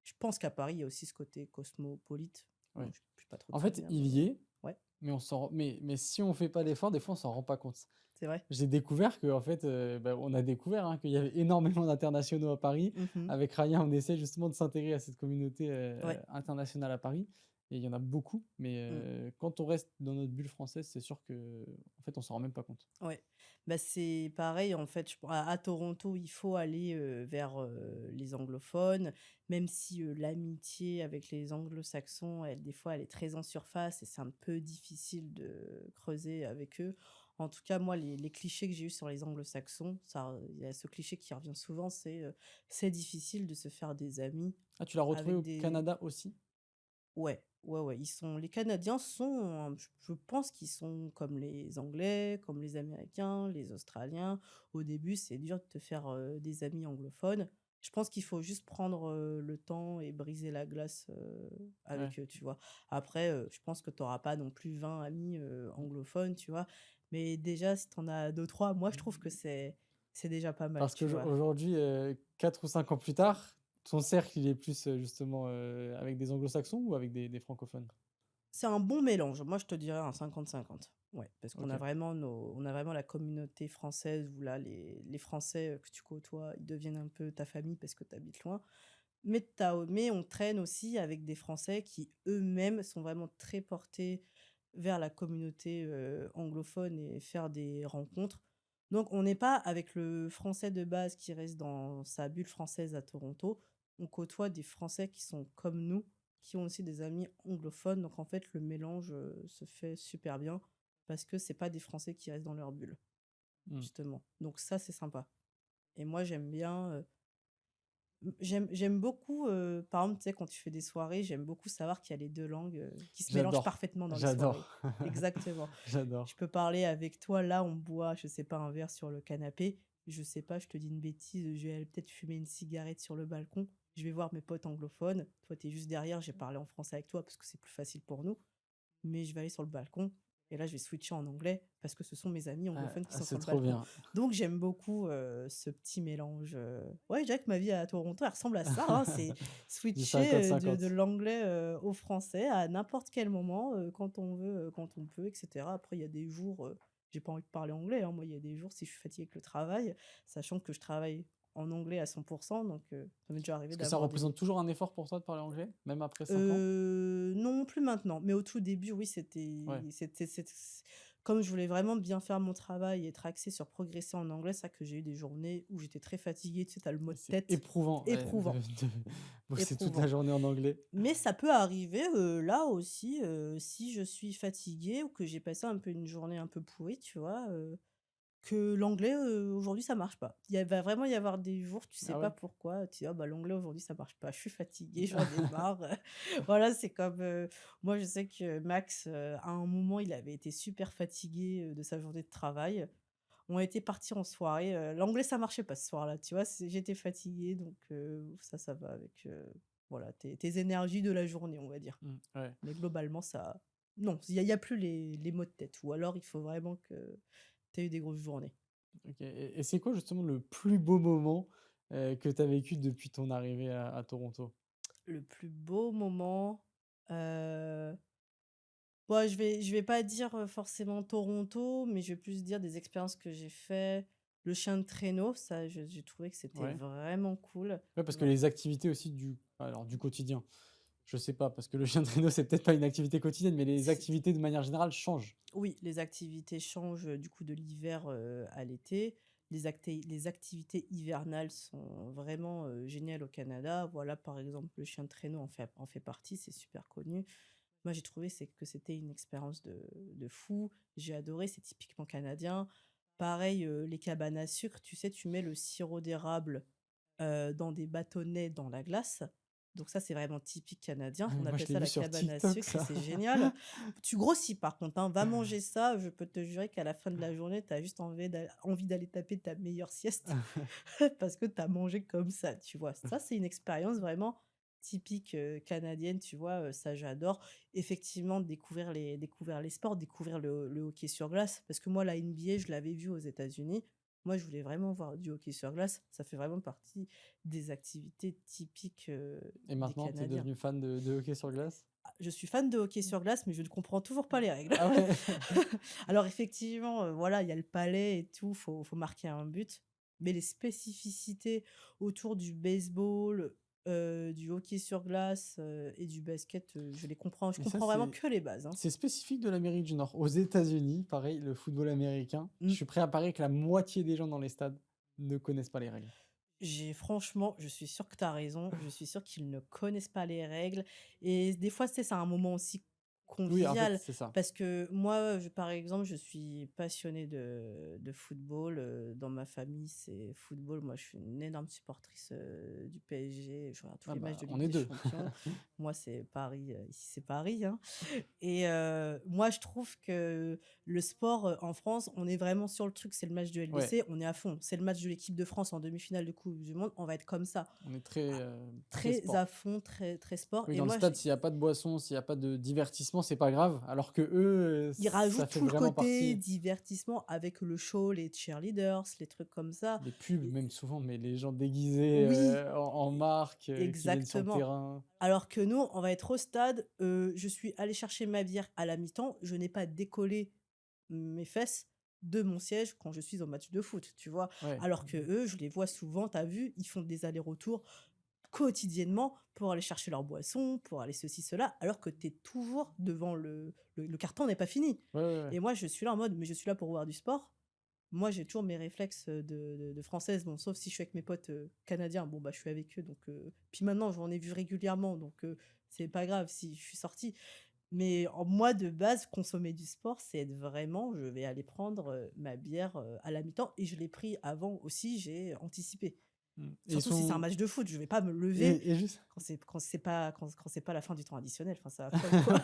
Je pense qu'à Paris, il y a aussi ce côté cosmopolite. Bon, ouais. je suis pas trop En très fait, bien, il mais y est, ouais, mais on s'en rend mais si on fait pas l'effort, des fois, on s'en rend pas compte. c'est vrai. J'ai découvert qu'en fait, on a découvert, hein, qu'il y avait énormément d'internationaux à Paris. Mmh. Avec Ryan, on essaie justement de s'intégrer à cette communauté, Ouais. internationale à Paris et il y en a beaucoup, mais Mmh. quand on reste dans notre bulle française, c'est sûr que en fait, on s'en rend même pas compte. Ouais, bah, c'est pareil en fait, à Toronto, il faut aller, vers, les anglophones, même si, l'amitié avec les anglo-saxons, elle des fois, elle est très en surface et c'est un peu difficile de creuser avec eux. En tout cas, moi, les clichés que j'ai eus sur les anglo-saxons, ça il y a ce cliché qui revient souvent, c'est difficile de se faire des amis Ah, tu l'as retrouvé avec au des Canada aussi? ouais, ouais, ouais, les Canadiens sont, je pense qu'ils sont comme les Anglais, comme les Américains, les Australiens. Au début, c'est dur de te faire, des amis anglophones. Je pense qu'il faut juste prendre, le temps et briser la glace, Ouais. avec eux, tu vois? Après, je pense que tu auras pas non plus 20 amis, anglophones, tu vois? Mais déjà, si tu en as 2-3, moi, je trouve que c'est déjà pas mal, Parce tu vois? qu'aujourd'hui, 4 ou 5 ans plus tard, ton cercle, il est plus, justement, avec des anglo-saxons ou avec des francophones? C'est un bon mélange. Moi, je te dirais un 50-50. Ouais, parce qu'on a OK. vraiment on a vraiment la communauté française où là, les Français que tu côtoies, ils deviennent un peu ta famille parce que tu habites loin. Mais on traîne aussi avec des Français qui eux-mêmes sont vraiment très portés vers la communauté anglophone et faire des rencontres. Donc, on n'est pas avec le Français de base qui reste dans sa bulle française à Toronto. On côtoie des Français qui sont comme nous, qui ont aussi des amis anglophones. Donc, en fait, le mélange se fait super bien parce que c'est pas des Français qui restent dans leur bulle, Mmh. justement. Donc, ça, c'est sympa. Et moi, j'aime bien. J'aime beaucoup, par exemple, tu sais, quand tu fais des soirées, j'aime beaucoup savoir qu'il y a les 2 langues, qui se mélangent J'adore, parfaitement dans les soirées. j'adore, Exactement. Je j'adore. peux parler avec toi, là, on boit, je sais pas, un verre sur le canapé. Je sais pas, je te dis une bêtise, je vais aller peut-être fumer une cigarette sur le balcon. Je vais voir mes potes anglophones. Toi, tu es juste derrière, j'ai parlé en français avec toi parce que c'est plus facile pour nous. Mais je vais aller sur le balcon et là, je vais switcher en anglais parce que ce sont mes amis Ah, anglophones qui ah, sont sur c'est le trop balcon. bien. Donc j'aime beaucoup, ce petit mélange, ouais, je dirais que ma vie à Toronto, elle ressemble à ça, hein. C'est Du switcher, de 50-50. l'anglais, au français à n'importe quel moment, quand on veut, quand on peut et cetera. Après, il y a des jours, j'ai pas envie de parler anglais, hein. Moi, il y a des jours, si je suis fatiguée avec le travail, sachant que je travaille en anglais à 100, donc ça m'est déjà arrivé Est-ce que ça d'avoir des représente toujours un effort pour toi de parler anglais, même après 5 ans? Non, plus maintenant, mais au tout début, oui, Ouais, c'était comme je voulais vraiment bien faire mon travail et être axée sur progresser en anglais, c'est ça que j'ai eu des journées où j'étais très fatiguée, tu sais, tu as le mot de c'est tête éprouvant, ouais, de éprouvant, de bosser toute la éprouvant. journée en anglais. Mais ça peut arriver, là aussi, si je suis fatiguée ou que j'ai passé un peu une journée un peu pourrie, tu vois? Que l'anglais, aujourd'hui ça marche pas. Il va vraiment y avoir des jours, tu sais Ah pas ouais? pourquoi, tu dis: «Ah bah, l'anglais aujourd'hui ça marche pas, je suis fatiguée, j'en ai marre». Voilà, c'est comme, moi je sais que Max, à un moment, il avait été super fatigué, de sa journée de travail. On était partis en soirée, l'anglais ça marchait pas ce soir-là, tu vois? J'étais fatiguée donc ça va avec, voilà, tes énergies de la journée, on va dire. Mmh, ouais. Mais globalement ça non, il y a plus les maux de tête ou alors il faut vraiment que tu aies eu des grosses journées. OK, et c'est quoi justement le plus beau moment, que tu as vécu depuis ton arrivée à Toronto? Le plus beau moment, heu, bah, je vais pas dire, forcément Toronto, mais je vais plus dire des expériences que j'ai fait. Le chien de traîneau, ça, j'ai trouvé que c'était Ouais. vraiment cool. Ouais, parce que Vra les activités aussi du quotidien, je sais pas, parce que le chien de traîneau, c'est peut-être pas une activité quotidienne, mais les c'est activités de manière générale changent. Oui, les activités changent, du coup de l'hiver, à l'été. Les activités hivernales sont vraiment, géniales au Canada. Voilà, par exemple, le chien de traîneau en fait partie, c'est super connu. Moi, j'ai trouvé que c'était une expérience de fou. J'ai adoré, c'est typiquement canadien. Pareil, les cabanes à sucre, tu sais, tu mets le sirop d'érable, dans des bâtonnets dans la glace. Donc ça, c'est vraiment typique canadien. On Moi, je appelle l'ai ça vu la sur cabane à TikTok sucre et ça. c'est génial. Tu grossis par contre, hein. Va manger ça, je peux te jurer qu'à la fin de la journée, tu as juste envie d'aller taper ta meilleure sieste parce que tu as mangé comme ça, tu vois? Ça, c'est une expérience vraiment typique, canadienne, tu vois? Ça, j'adore. Effectivement, découvrir les sports, découvrir le hockey sur glace parce que moi, la NBA, je l'avais vu aux États-Unis. Moi, je voulais vraiment voir du hockey sur glace. Ça fait vraiment partie des activités typiques, Et des maintenant, tu es Canadiens. devenu fan de hockey sur glace? Ah, je suis fan de hockey sur glace, mais je ne comprends toujours pas les règles. Ah ouais? Alors effectivement, voilà, il y a le palais et tout, faut marquer un but, mais les spécificités autour du baseball, du hockey sur glace, et du basket, je les comprends. Je Mais ça, comprends vraiment que les bases, hein. c'est spécifique de l'Amérique du Nord. Aux États-Unis, pareil, le football américain, je Mmh. suis prêt à parier que la moitié des gens dans les stades ne connaissent pas les règles. Franchement, je suis sûre que tu as raison. Je suis sûre qu'ils ne connaissent pas les règles et des fois, tu sais, c'est un moment aussi Oui, en fait, convivial c'est ça. parce que moi, par exemple, je suis passionnée de football, dans ma famille, c'est football. Moi, je suis une énorme supportrice, du PSG. Je regarde tous Ah les matchs bah, de on Ligue est des 2. Champions. Moi, c'est Paris, ici, c'est Paris, hein. Et moi, je trouve que le sport, en France, on est vraiment sur le truc. C'est le match de Ouais, LDC, on est à fond. C'est le match de l'équipe de France en demi-finale de coupe du monde, on va être comme ça. on est très, Ah, très très à sport. fond, très très sport Oui, et dans le moi stade, s'il y a pas de boisson, s'il y a pas de divertissement, divertissement, c'est pas grave, alors que eux, Ils ça rajoutent fait tout le vraiment côté partie divertissement avec le show, les cheerleaders, les trucs comme ça. les pubs Et même souvent, mais les gens déguisés, oui, en marque, qui viennent sur le exactement. terrain. Alors que nous, on va être au stade, je suis allée chercher ma bière à la mi-temps, je n'ai pas décollé mes fesses de mon siège quand je suis au match de foot, tu vois? Ouais, Alors que eux, je les vois souvent, tu as vu, ils font des allers-retours quotidiennement pour aller chercher leur boisson, pour aller ceci, cela, alors que tu es toujours devant le carton n'est pas fini. ouais, ouais, ouais. Et moi, je suis là en mode: «Mais je suis là pour voir du sport». Moi, j'ai toujours mes réflexes, de française, bon, sauf si je suis avec mes potes, canadiens, bon, bah, je suis avec eux, donc puis maintenant, j'en ai vu régulièrement, donc c'est pas grave si je suis sortie. Mais en moi, de base, consommer du sport, c'est être vraiment je vais aller prendre, ma bière, à la mi-temps et je l'ai pris avant aussi, j'ai anticipé. Et ils Surtout si c'est un sont match de foot, je vais pas me lever et juste quand c'est pas la fin du temps additionnel, enfin, ça va pas ou quoi?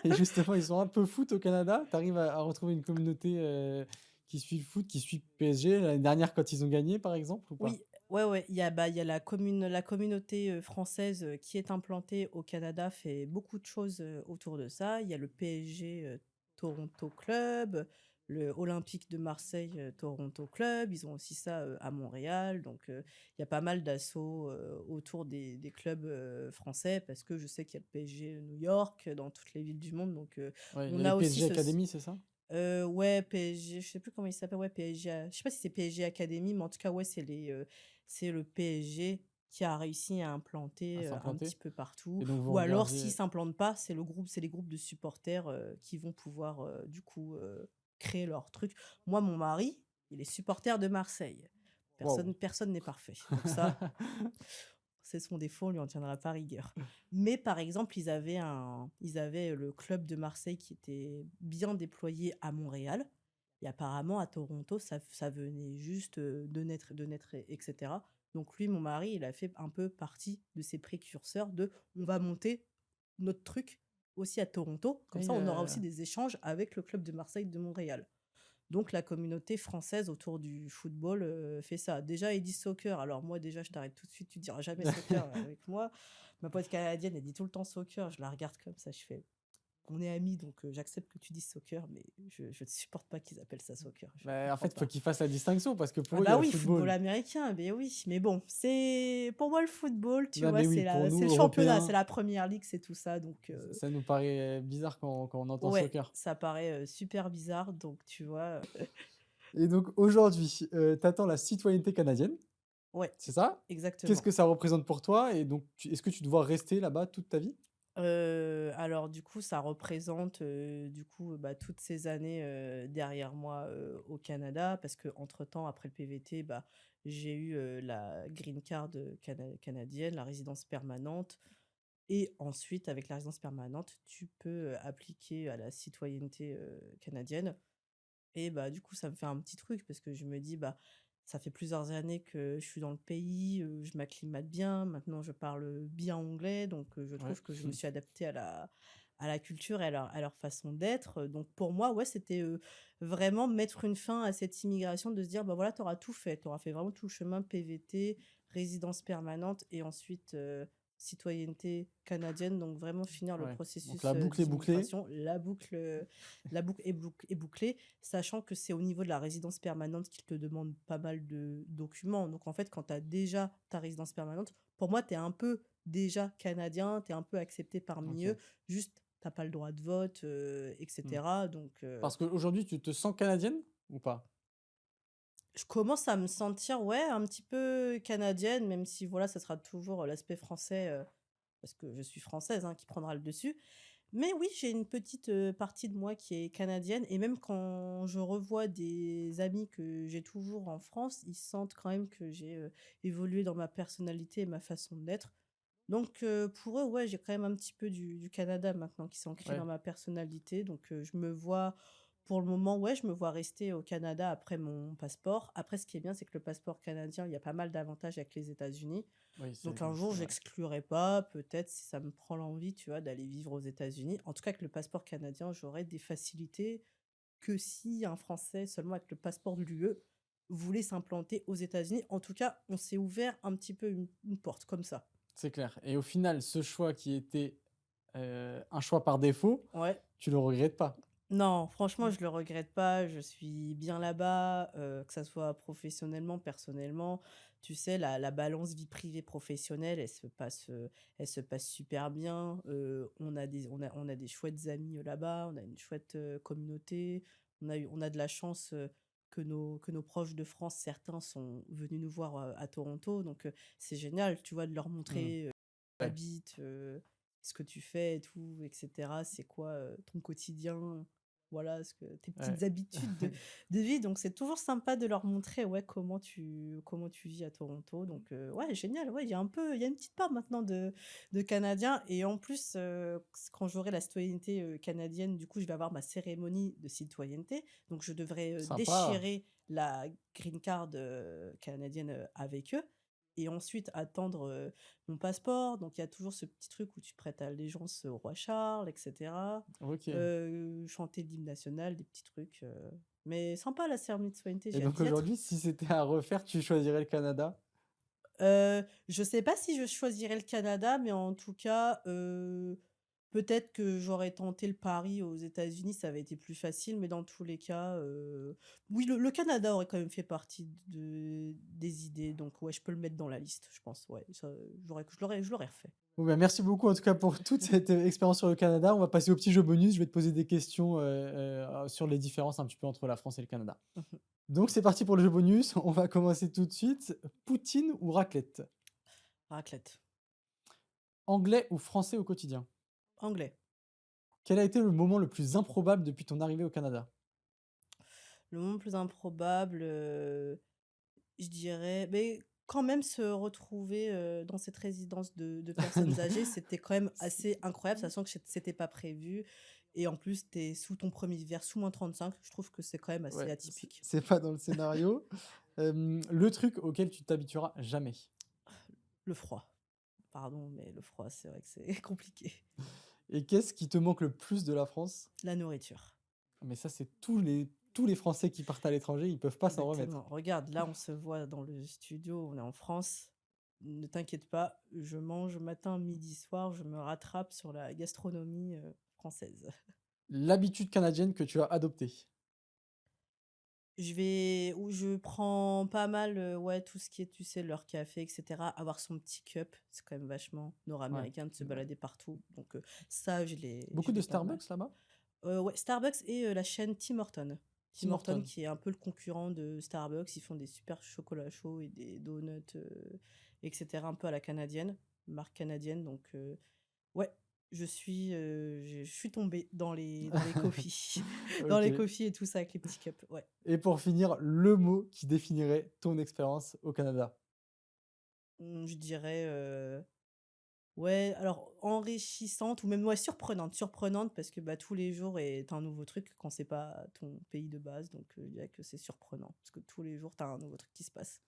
et justement, ils sont un peu foot au Canada? Tu arrives à retrouver une communauté, qui suit le foot, qui suit PSG l'année dernière quand ils ont gagné, par exemple, ou pas? Oui, ouais, ouais, il y a la communauté, française, qui est implantée au Canada, fait beaucoup de choses, autour de ça. Il y a le PSG, Toronto Club, le Olympique de Marseille, Toronto Club. Ils ont aussi ça, à Montréal, donc il y a pas mal d'assauts, autour des clubs, français parce que je sais qu'il y a le PSG New York, dans toutes les villes du monde, donc Ouais, il y a on les a aussi PSG ce Academy, c'est ça? Ouais, PSG, je sais plus comment il s'appelle, ouais, PSG, je sais pas si c'est PSG Academy, mais en tout cas, ouais, c'est le PSG qui a réussi à À implanter, un s'implanter? petit peu partout. Et donc vous Ou alors, s'ils regardiez s'implantent pas, c'est les groupes de supporters, qui vont pouvoir, du coup, créer leur truc. Moi, mon mari, il est supporter de Marseille. waouh! Personne n'est parfait. Donc ça, c'est son défaut, on lui en tiendra pas rigueur. Mais par exemple, ils avaient le club de Marseille qui était bien déployé à Montréal. Et apparemment, à Toronto, ça venait juste de naître, etc. Donc lui, mon mari, il a fait un peu partie de ces précurseurs de on va monter notre truc aussi à Toronto. Comme Et ça, on aura aussi des échanges avec le club de Marseille de Montréal. Donc la communauté française autour du football, fait ça. Déjà, ils disent soccer, alors moi déjà je t'arrête tout de suite, tu diras jamais soccer avec moi. Ma pote canadienne, elle dit tout le temps soccer, je la regarde comme ça, je fais: «On est amis donc j'accepte que tu dises soccer, mais je ne supporte pas qu'ils appellent ça soccer, je bah, en comprends fait, faut pas». qu'ils fassent la distinction parce que Ah pour eux, il y bah a le oui, football football. américain, beh oui, mais bon, c'est pour moi le football, tu Non, vois, mais oui, pour c'est nous, le championnat, c'est Européens, la première ligue, c'est tout ça, donc ça nous paraît bizarre quand on entend ouais, soccer. ça paraît, super bizarre, donc tu vois, Et donc aujourd'hui, tu attends la citoyenneté canadienne, ouais, c'est ça? Qu'est-ce exactement. que ça représente pour toi? Et donc est-ce que tu te vois rester là-bas toute ta vie? Alors du coup, ça représente, du coup, bah, toutes ces années, derrière moi, au Canada parce que entre temps, après le PVT, bah, j'ai eu, la green card, canadienne, la résidence permanente et ensuite avec la résidence permanente, tu peux, appliquer à la citoyenneté, canadienne. Et bah, du coup, ça me fait un petit truc parce que je me dis: «Bah, ça fait plusieurs années que je suis dans le pays, je m'acclimate bien. Maintenant, je parle bien anglais, donc je Ouais. trouve que je me suis adaptée à la culture et à leur façon d'être». Donc pour moi, ouais, c'était, vraiment mettre une fin à cette immigration, de se dire: «Bah, voilà, tu auras tout fait. Tu auras fait vraiment tout le chemin PVT, résidence permanente et ensuite, citoyenneté canadienne». Donc vraiment finir le Ouais. Donc la processus, boucle est bouclée. d'immigration. La boucle est bouclée, sachant que c'est au niveau de la résidence permanente qu'ils te demandent pas mal de documents. Donc en fait, quand tu as déjà ta résidence permanente, pour moi, tu es un peu déjà canadien, tu es un peu accepté parmi eux, OK. juste tu pas le droit de vote, et Mmh. cetera. Donc Parce qu'aujourd'hui, tu te sens canadienne ou pas? je commence à me sentir, ouais, un petit peu canadienne, même si voilà, ça sera toujours, l'aspect français, parce que je suis française, hein, qui prendra le dessus. Mais oui, j'ai une petite, partie de moi qui est canadienne et même quand je revois des amis que j'ai toujours en France, ils sentent quand même que j'ai, évolué dans ma personnalité et ma façon d'être. Donc pour eux, ouais, j'ai quand même un petit peu du Canada maintenant qui s'est ancré dans Ouais. ma personnalité. Donc je me vois pour le moment, ouais, je me vois rester au Canada après mon passeport. Après, ce qui est bien, c'est que le passeport canadien, il y a pas mal d'avantages avec les États-Unis. Oui, Donc un jour, c'est vrai. j'exclurai pas, peut-être si ça me prend l'envie, tu vois, d'aller vivre aux États-Unis. En tout cas, avec le passeport canadien, j'aurais des facilités que si un Français, seulement avec le passeport de l'UE, voulait s'implanter aux États-Unis. En tout cas, on s'est ouvert un petit peu une porte comme ça. C'est clair. Et au final, ce choix qui était, un choix par défaut, Ouais. tu le regrettes pas? Non, franchement, je le regrette pas. Je suis bien là-bas, que ça soit professionnellement, personnellement. Tu sais, la balance vie privée professionnelle, elle se passe super bien. On a des chouettes amis là-bas, on a une chouette communauté. On a de la chance que nos proches de France, certains sont venus nous voir à Toronto. Donc, c'est génial, tu vois, de leur Mmh. montrer où tu Ouais. habites, ce que tu fais et tout, etc. C'est quoi ton quotidien. Voilà, tes Ouais. petites habitudes de vie, donc c'est toujours sympa de leur montrer, ouais, comment tu vis à Toronto, donc ouais, génial, ouais, il y a une petite part maintenant de Canadiens et en plus, quand j'aurai la citoyenneté, canadienne, du coup, je vais avoir ma cérémonie de citoyenneté, donc je devrais, Sympa. déchirer la green card, canadienne, avec eux et ensuite attendre, mon passeport, donc il y a toujours ce petit truc où tu prêtes allégeance au roi Charles et cetera. OK. Chanter l'hymne national, des petits trucs, mais sympa la cérémonie de citoyenneté, Et j'ai hâte donc d'y être. aujourd'hui, si c'était à refaire, tu choisirais le Canada? Je sais pas si je choisirais le Canada, mais en tout cas, peut-être que j'aurais tenté le pari aux États-Unis, ça avait été plus facile, mais dans tous les cas, oui, le Canada aurait quand même fait partie des idées, donc ouais, je peux le mettre dans la liste, je pense, ouais, ça, je l'aurais refait. Bon, bah, merci beaucoup en tout cas pour toute cette, expérience sur le Canada. On va passer au petit jeu bonus. Je vais te poser des questions, sur les différences un petit peu entre la France et le Canada. Donc c'est parti pour le jeu bonus. On va commencer tout de suite. Poutine ou raclette? Raclette. Anglais ou français au quotidien? Anglais. Quel a été le moment le plus improbable depuis ton arrivée au Canada? Le moment le plus improbable, je dirais, mais quand même se retrouver, dans cette résidence de personnes âgées, c'était quand même C'est assez incroyable, sachant que c'était pas prévu et en plus, tu es sous ton premier hiver, sous -35, je trouve que c'est quand même assez ouais, c'est atypique. c'est pas dans le scénario. Le truc auquel tu t'habitueras jamais? Le froid, pardon, mais le froid, c'est vrai que c'est compliqué. Et qu'est-ce qui te manque le plus de la France? La nourriture, Mais ça, c'est tous les Français qui partent à l'étranger, ils peuvent pas s'en remettre. exactement. Regarde, là, on se voit dans le studio, on est en France. Ne t'inquiète pas, je mange matin, midi, soir, je me rattrape sur la gastronomie, française. L'habitude canadienne que tu as adoptée? Je prends pas mal, ouais, tout ce qui est, tu sais, leur café et cetera. Avoir son petit cup, c'est quand même vachement Ouais, nord-américain de se ouais. balader partout, donc ça, je Beaucoup de l'ai pas mal. Starbucks là-bas? Ouais, Starbucks et la chaîne Tim Hortons. Tim Tim Hortons Hortons. qui est un peu le concurrent de Starbucks, ils font des super chocolats chauds et des donuts, et cetera, un peu à la canadienne, marque canadienne, donc ouais, je suis tombée dans les coffees, dans les OK. coffees et tout ça avec les petits cups, ouais. Et pour finir, le mot qui définirait ton expérience au Canada? Je dirais, ouais, alors enrichissante ou même, ouais, surprenante. Surprenante parce que, bah, tous les jours est un nouveau truc quand c'est pas ton pays de base, donc je dirais que c'est surprenant parce que tous les jours, tu as un nouveau truc qui se passe.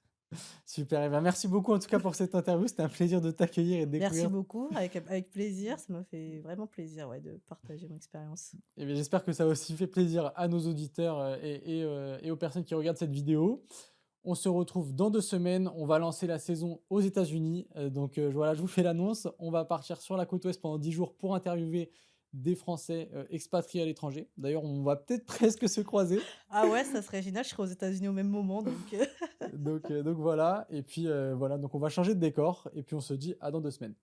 Super et ben, merci beaucoup en tout cas pour cette interview. C'était un plaisir de t'accueillir et de Merci découvrir beaucoup, avec plaisir, ça m'a fait vraiment plaisir, ouais, de partager mon expérience. et beh, j'espère que ça a aussi fait plaisir à nos auditeurs, et aux personnes qui regardent cette vidéo. On se retrouve dans 2 semaines. On va lancer la saison aux États-Unis. Donc, voilà, je vous fais l'annonce. On va partir sur la côte ouest pendant 10 jours pour interviewer des Français, expatriés à l'étranger. D'ailleurs, on va peut-être presque se croiser. Ah ouais, ça serait génial, je serais aux États-Unis au même moment, donc Donc voilà et puis, voilà, donc on va changer de décor et puis on se dit à dans 2 semaines.